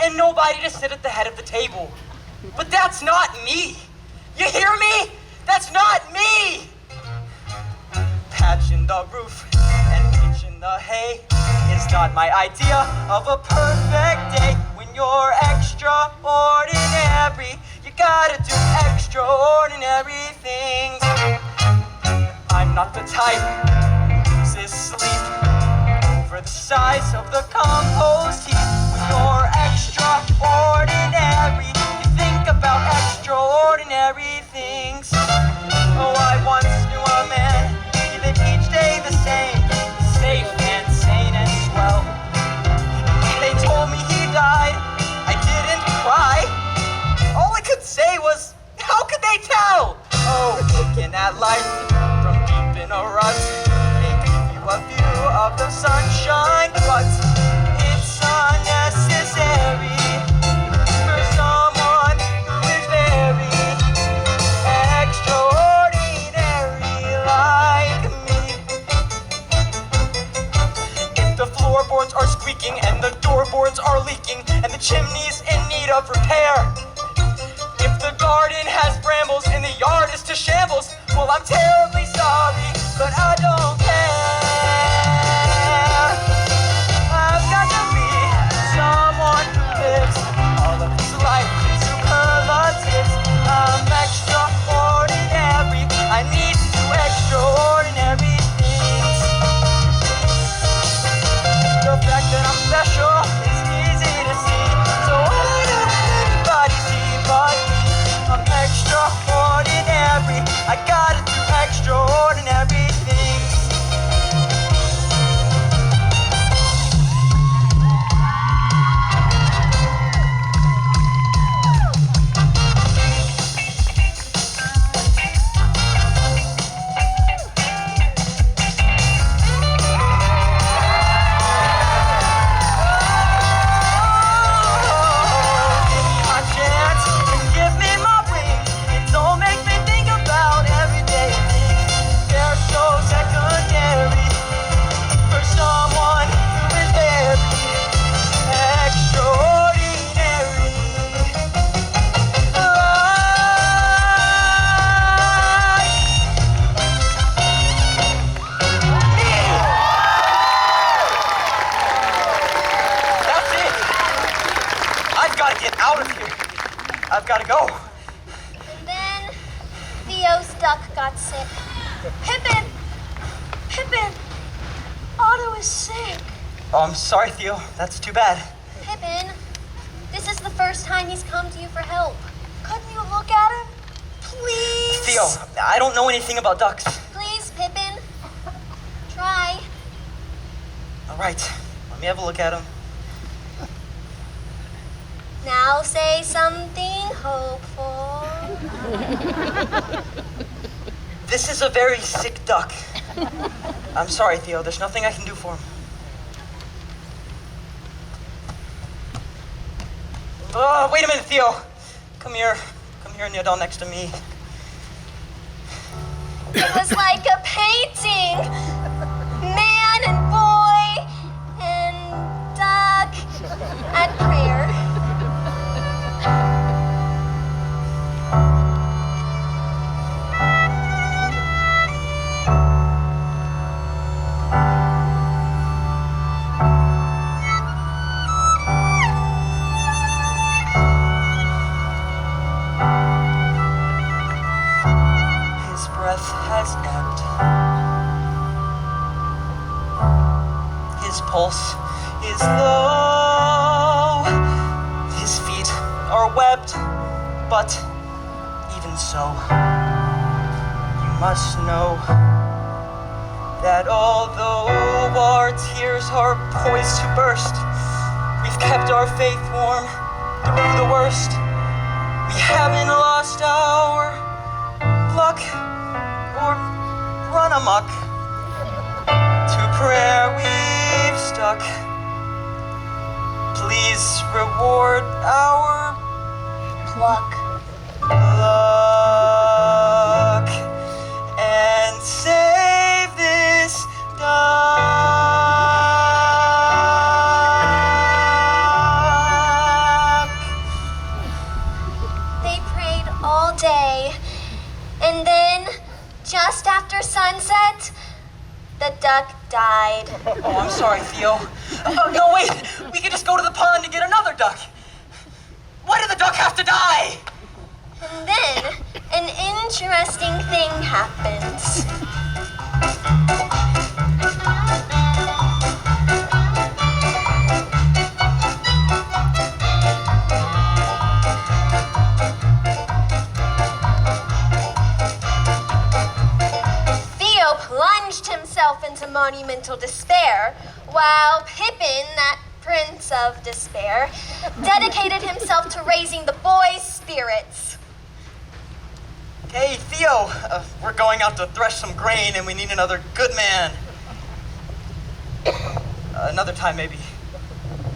and nobody to sit at the head of the table. But that's not me. You hear me? That's not me! Patching the roof and pitching the hay is not my idea of a perfect day. When you're extraordinary, you gotta do extraordinary things. I'm not the type who loses sleep over the size of the compost heap. When you're extraordinary, you think about need of repair. If the garden has brambles and the yard is to shambles, well, I'm terribly sorry, but I don't care. I've got to be someone who lives all of his life in superlatives. I'm extraordinary. I need to do extraordinary things. The fact that I'm special is easy to see, so why don't anybody see but me? I'm extraordinary. I gotta do extraordinary things. I've got to go. And then Theo's duck got sick. Pippin! Pippin! Otto is sick. Oh, I'm sorry, Theo. That's too bad. Pippin, this is the first time he's come to you for help. Couldn't you look at him? Please? Theo, I don't know anything about ducks. Please, Pippin. Try. All right, let me have a look at him. Now say something hopeful. This is a very sick duck. I'm sorry, Theo. There's nothing I can do for him. Oh, wait a minute, Theo. Come here. Come here and kneel down next to me. It was like a painting. Man and boy and duck and prayer. His breath has ebbed. His pulse is low. His feet are webbed, but even so, you must know that although our tears are poised to burst, we've kept our faith warm through the worst. We haven't lost our luck or run amok. To prayer we've stuck. Please reward our Pluck. luck and save this duck. They prayed all day, and then, just after sunset, the duck died. Oh, I'm sorry, Theo. Oh, no, wait. We could just go to the pond to get another duck. Why did the duck have to die? And then, an interesting thing happens. Theo plunged himself into monumental despair, while Pippin, that prince of despair, dedicated himself to raising the boy's spirits. Hey, Theo. We're going out to thresh some grain and we need another good man. Another time, maybe.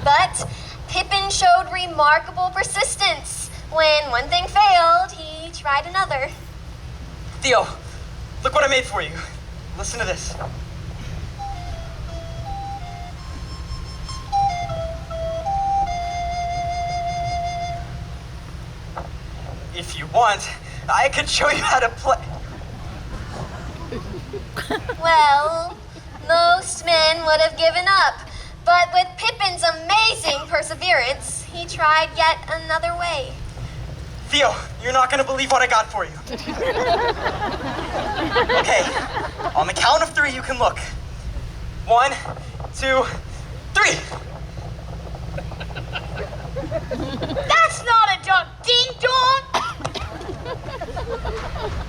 But Pippin showed remarkable persistence. When one thing failed, he tried another. Theo, look what I made for you. Listen to this. If you want, I could show you how to play. Well, most men would have given up. But with Pippin's amazing perseverance, he tried yet another way. Theo, you're not gonna believe what I got for you. Okay, on the count of 3, you can look. 1, 2, 3. That's not a duck, ding dong!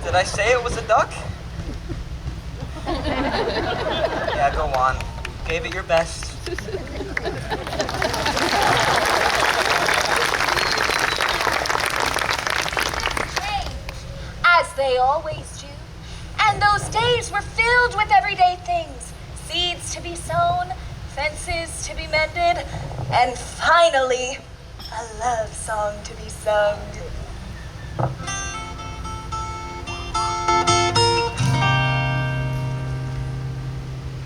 Did I say it was a duck? Yeah, go on. Gave it your best. As they always do. And those days were filled with everyday things. Seeds to be sown, fences to be mended, and finally, a love song to be sung.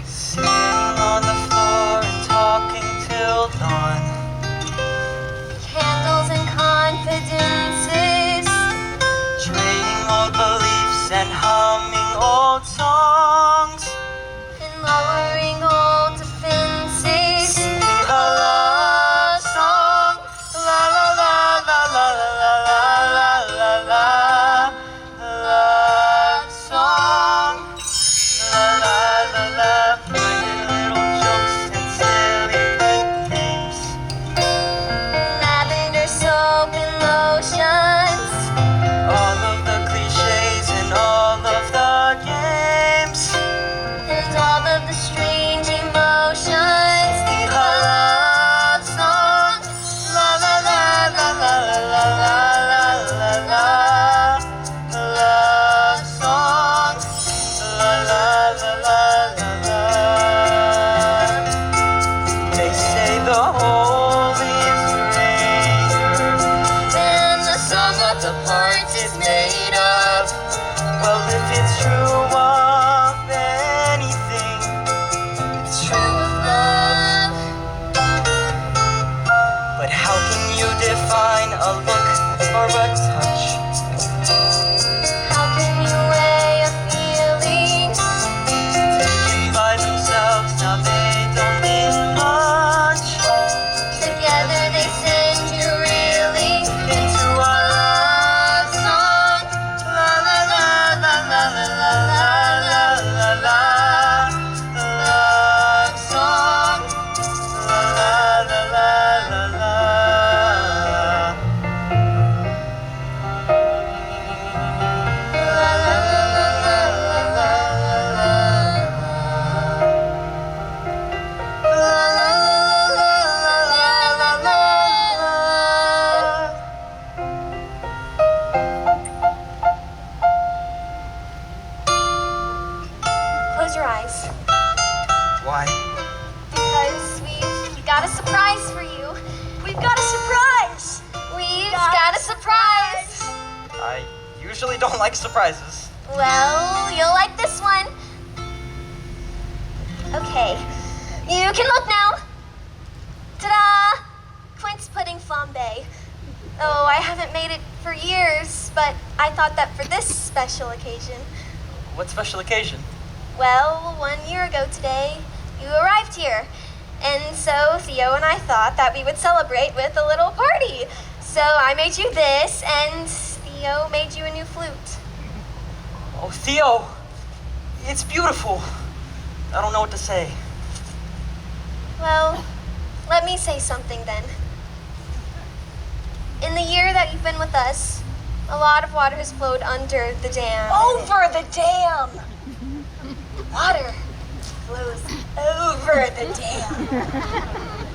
Sitting on the floor and talking till dawn. Candles and confidences. Trading old beliefs and humming old songs. And lowering old defenses. Singing a love song. La la la la la la la la la la. Love song. La la la la. Finding little jokes and silly pet names. Lavender soap and lotions. All of the cliches and all of the games. And all of the strange emotions. A love song. La la la la la la la la la la. Love song. La la la la la la. They say the Holy Grail. Then the sum of the parts is made of. Well, if it's true of anything, it's true of love. But how can you define a look or a touch? How can you weigh a feeling? Taken by themselves, now they don't mean much. Together they send you reeling Into a love song. La la la la la la la la la la. Love song. La la la la la la. La la la la la la la. La la la la la la la. Close your eyes, Why? because we've got a surprise for you. We've got a surprise! We've got a surprise. I usually don't like surprises. Well, you'll like this one. Okay, you can look now. Ta-da! Quince pudding flambe. Oh, I haven't made it for years, but I thought that for this special occasion. What special occasion? Well, 1 year ago today, you arrived here. And so Theo and I thought that we would celebrate with a little party. So I made you this, and Theo made you a new flute. Oh, Theo, it's beautiful. I don't know what to say. Well, let me say something then. In the year that you've been with us, a lot of water has flowed under the dam. Over the dam! Water flows over the dam.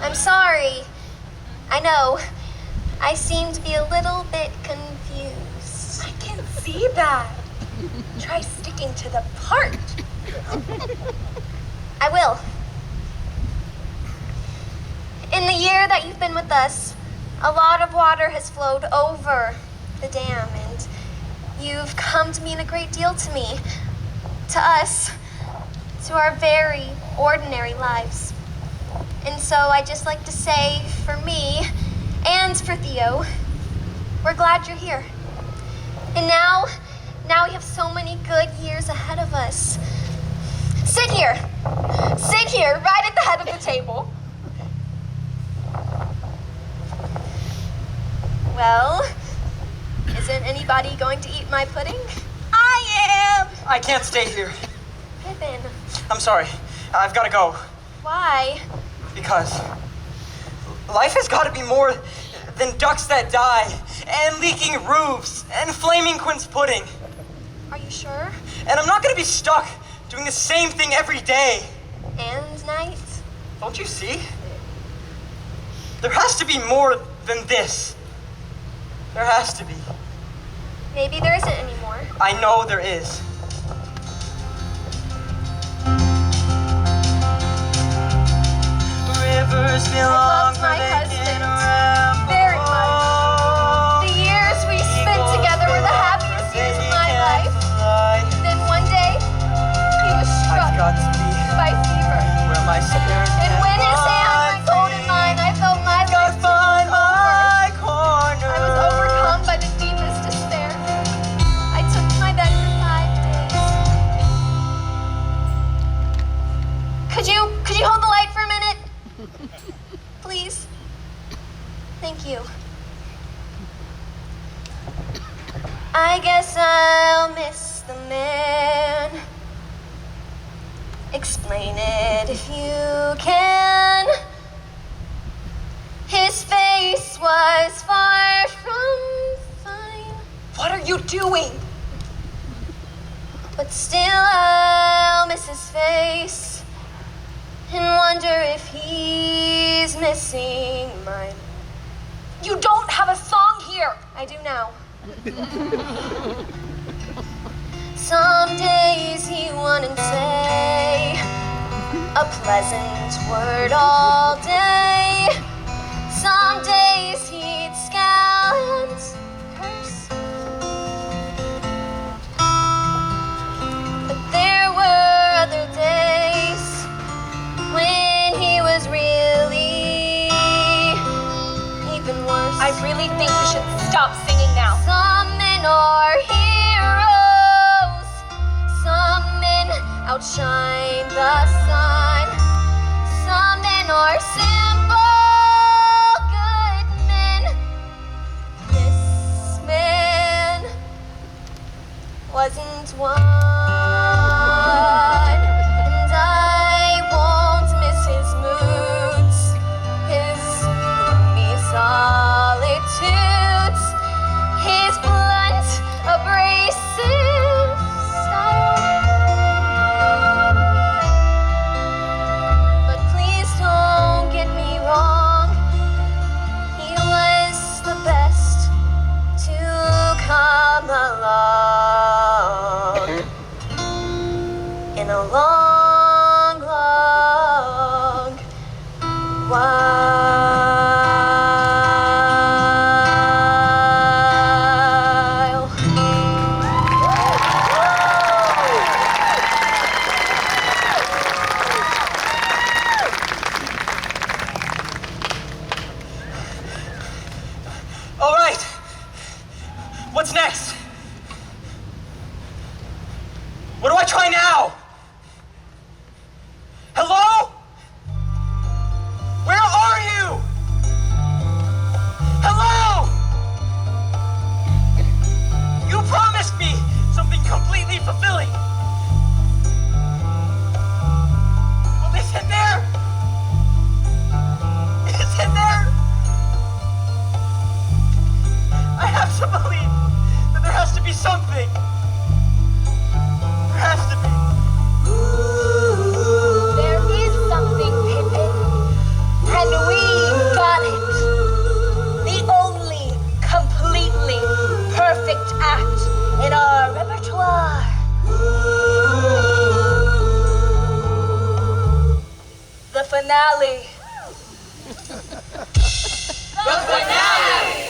I'm sorry. I know. I seem to be a little bit confused. I can see that. Try sticking to the part. I will. In the year that you've been with us, a lot of water has flowed over the dam, and you've come to mean a great deal to me, to us, to our very ordinary lives. And so I'd just like to say, for me and for Theo, we're glad you're here. And now we have so many good years ahead of us. Sit here, right at the head of the table. Well, isn't anybody going to eat my pudding? I am! I can't stay here. Pippin, I'm sorry. I've got to go. why? Because life has got to be more than ducks that die, and leaking roofs, and flaming quince pudding. Are you sure? And I'm not going to be stuck doing the same thing every day. And night? Don't you see? There has to be more than this. There has to be. Maybe there isn't anymore. I know there is. Rivers belong loved my where they can husband ramble. very much. The years we spent together were the happiest years of my life. Then one day, he was struck I've got to be by fever. where my spirit And can when his hand find was holding me. mine, I felt my life Gotta find was over. my corner. I was overcome by the deepest despair. I took to my bed for 5 days. Could you hold the light for a minute? Please? Thank you. I guess I'll miss the man. Explain it if you can. His face was far from fine. What are you doing? But still I'll miss his face and wonder if he's missing mine. You don't have a song here. I do now. Some days he wouldn't say a pleasant word all day. Some days he'd scowl and curse. But there were other days when he was really even worse. I really think you should stop singing now. Some men are heroes. Some men outshine the sun. Some men are simple, good men. This man wasn't one. And I won't miss his moods, his gloomy solitudes, his blunt, abrasive style. But please don't get me wrong, he was the best to come along in a long, long while. All right. What's next? What do I try now? Hello? Where are you? Hello? You promised me something completely fulfilling. Well, is it there? Is it there? I have to believe that there has to be something. There has to be. There is something, Pippin. And we got it. The only completely perfect act in our repertoire. The finale. The finale!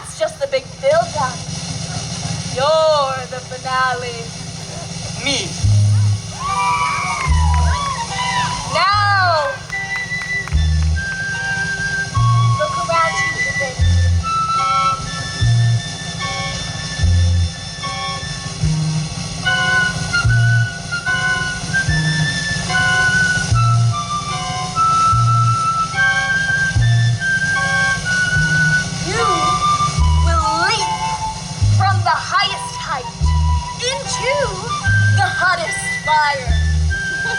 That's just the big build-up. You're the finale. Me. Now, look around you, Pippin. You will leap from the highest height into the hottest fire.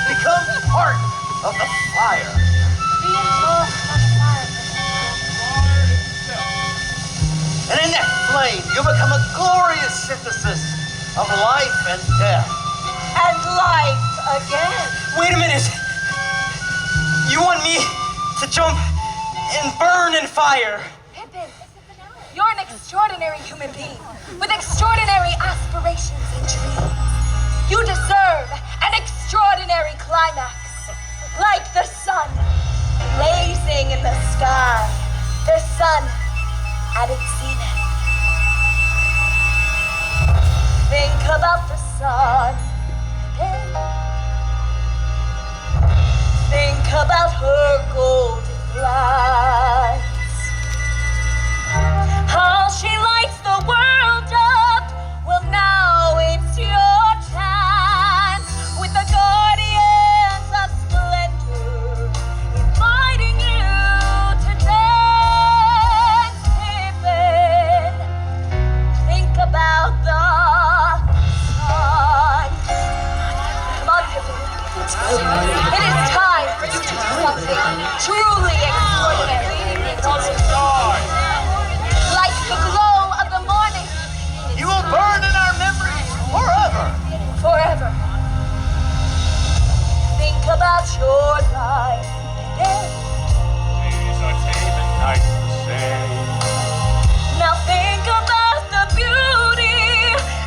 Become part of the fire. Be engulfed by the fire. And in that flame, you'll become a glorious synthesis of life and death. And life again. Wait a minute. You want me to jump and burn in fire? Pippin, you're an extraordinary human being with extraordinary aspirations and dreams. You deserve an extraordinary climax, like the sun blazing in the sky, the sun at its zenith. Think about the sun, Pippin. Think about her golden glance. How she lights the world up. Well, now it's your chance. With the guardians of splendor inviting you to dance, Pippin. Think about the sun. Come on, Pippin. It is time for you to do something truly extraordinary. Like the glow of the morning. You will burn in our memories forever. Forever. Think about your life. Days are tame and nights the same. Now think about the beauty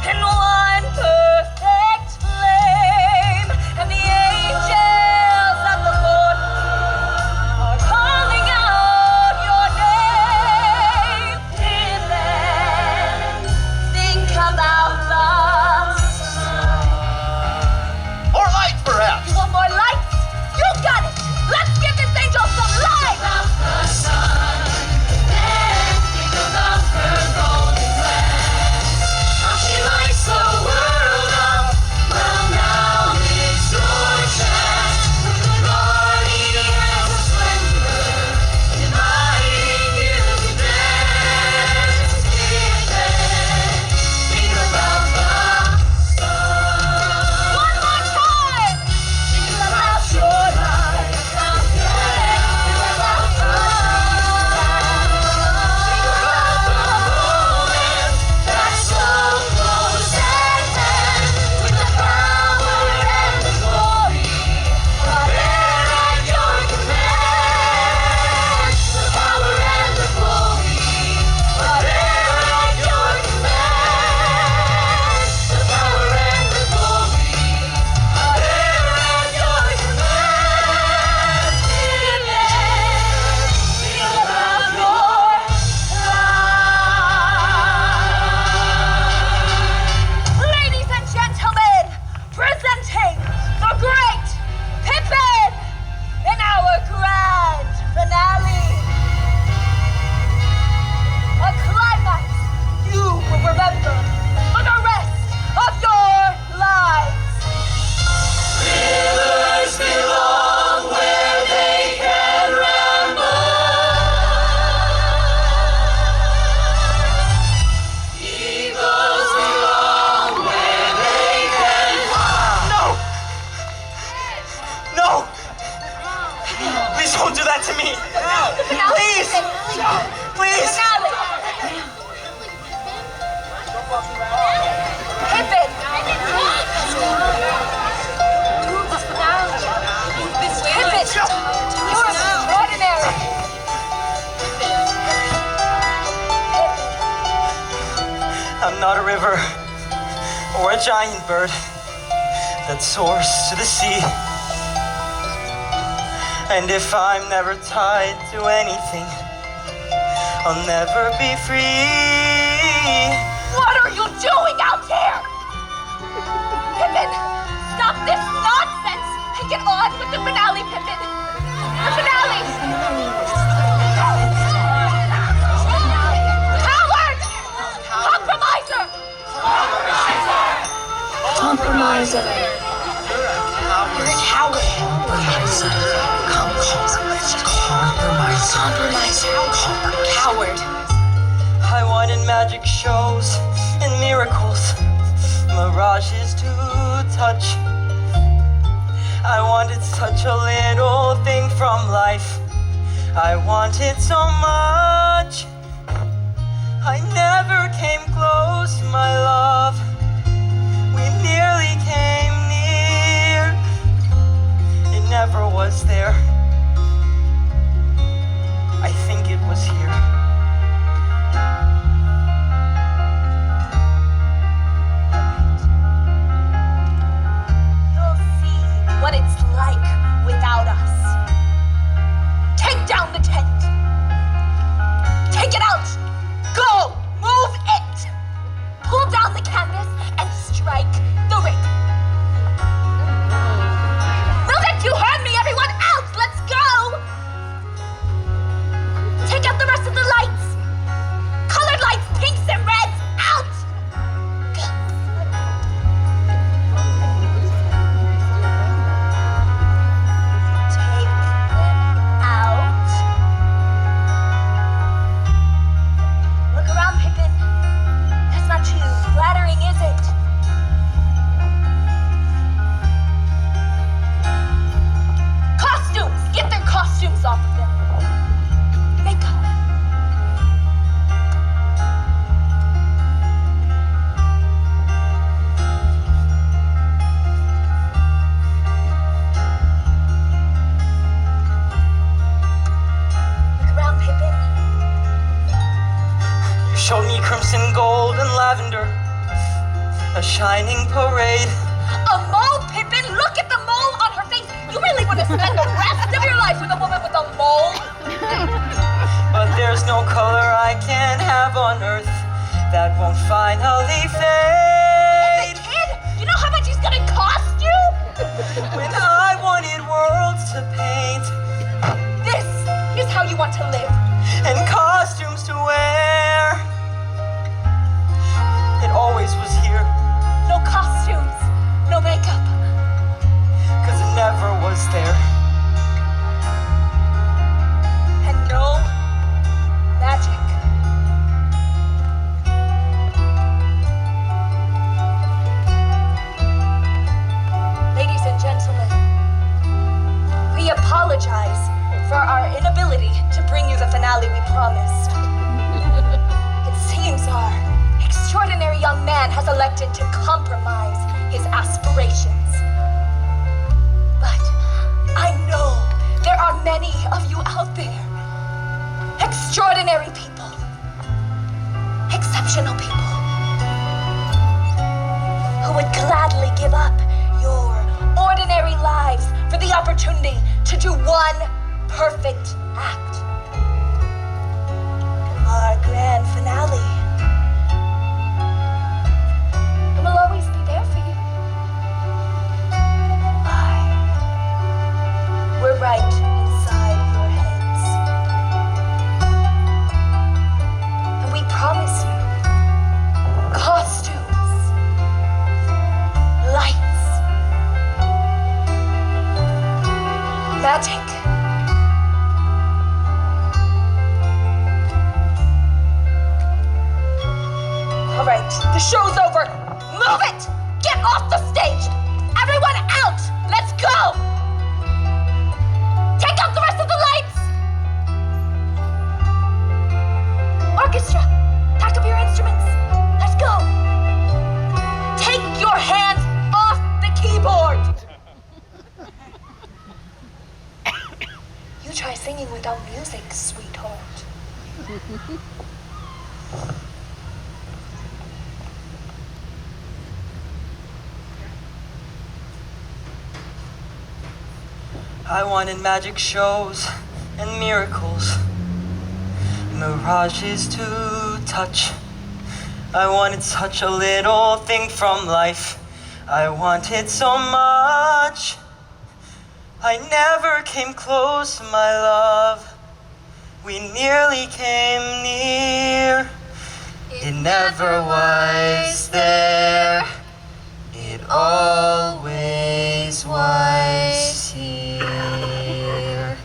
in one perfect flame. And the angels of the Lord are calling out your name. Pippin. Think about the sun. Or light, perhaps. You want more lights? You got it! Let's give this angel some light! The sun, then think about her golden glance. How she lights the world up. Well, now it's your chance. With the guardians of splendor, inviting you to dance. Pippin, think about the sun. One more time! Think about your life. That's so close at hand. With the power and the glory are there at your command. The power and the glory are there at your command. The power and the glory are there at your command. Think about your Ladies and gentlemen, presenting the great Pippin in our grand finale. A climax you will remember for the rest of your lives. Rivers belong where they can ramble. Eagles belong where they can fly. No! Please don't do that to me! Please! Please! Finale. Pippin. Pippin, you're extraordinary. I'm not a river or a giant bird that soars to the sea. And if I'm never tied to anything, I'll never be free. What are you doing out here? Pippin, stop this nonsense and get on with the finale, Pippin. The finale. Coward! Compromiser! Compromiser. You're a coward. Coward. I wanted magic shows and miracles, mirages to touch. I wanted such a little thing from life. I wanted so much. I never came close to my love. We nearly came near. It never was there. I think it was here. You'll see what it's like without us. Take down the tent. Take it out. Go. Move it. Pull down the canvas and strike the ring. Move it. You heard me, everyone. Out. Let's go. Take out the rest of the lights. Colored lights, pinks and reds. Out. Go. Take them out. Look around, Pippin. That's not too flattering, is it? Costumes! Get their costumes off of them. Makeup. Look around, Pippin. You showed me crimson, gold, and lavender, a shining parade. A mole, Pippin! Look at the mole on her face! You really want to spend the rest of your life with a woman with a mole? But there's no color I can have on earth that won't finally fade. The kid! You know how much he's gonna cost you? When I wanted worlds to paint This is how you want to live. and costumes to wear, it always was here, No costumes, no makeup. 'cause it never was there. And no magic. Ladies and gentlemen, we apologize for our inability to bring you the finale we promised. It seems our extraordinary young man has elected to compromise his aspirations. But I know there are many of you out there, extraordinary people, exceptional people, who would gladly give up your ordinary lives for the opportunity to do one perfect act. Our grand finale. And we'll always be there for you. Why? We're right inside your heads. And we promise you costumes, lights, magic. All right, the show's over. Move it! Get off the stage! Everyone out! Let's go! Take out the rest of the lights! Orchestra, pack up your instruments. Let's go! Take your hands off the keyboard! You try singing without music, sweetheart. I wanted magic shows and miracles, Mirages to touch. I wanted such a little thing from life. I wanted so much. I never came close, my love. We nearly came near. It never was there. It always was here.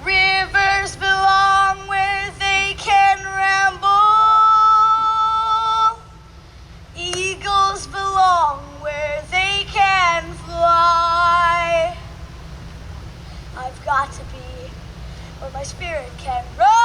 Rivers belong where they can ramble. Eagles belong where they can fly. I've got to be where my spirit can run.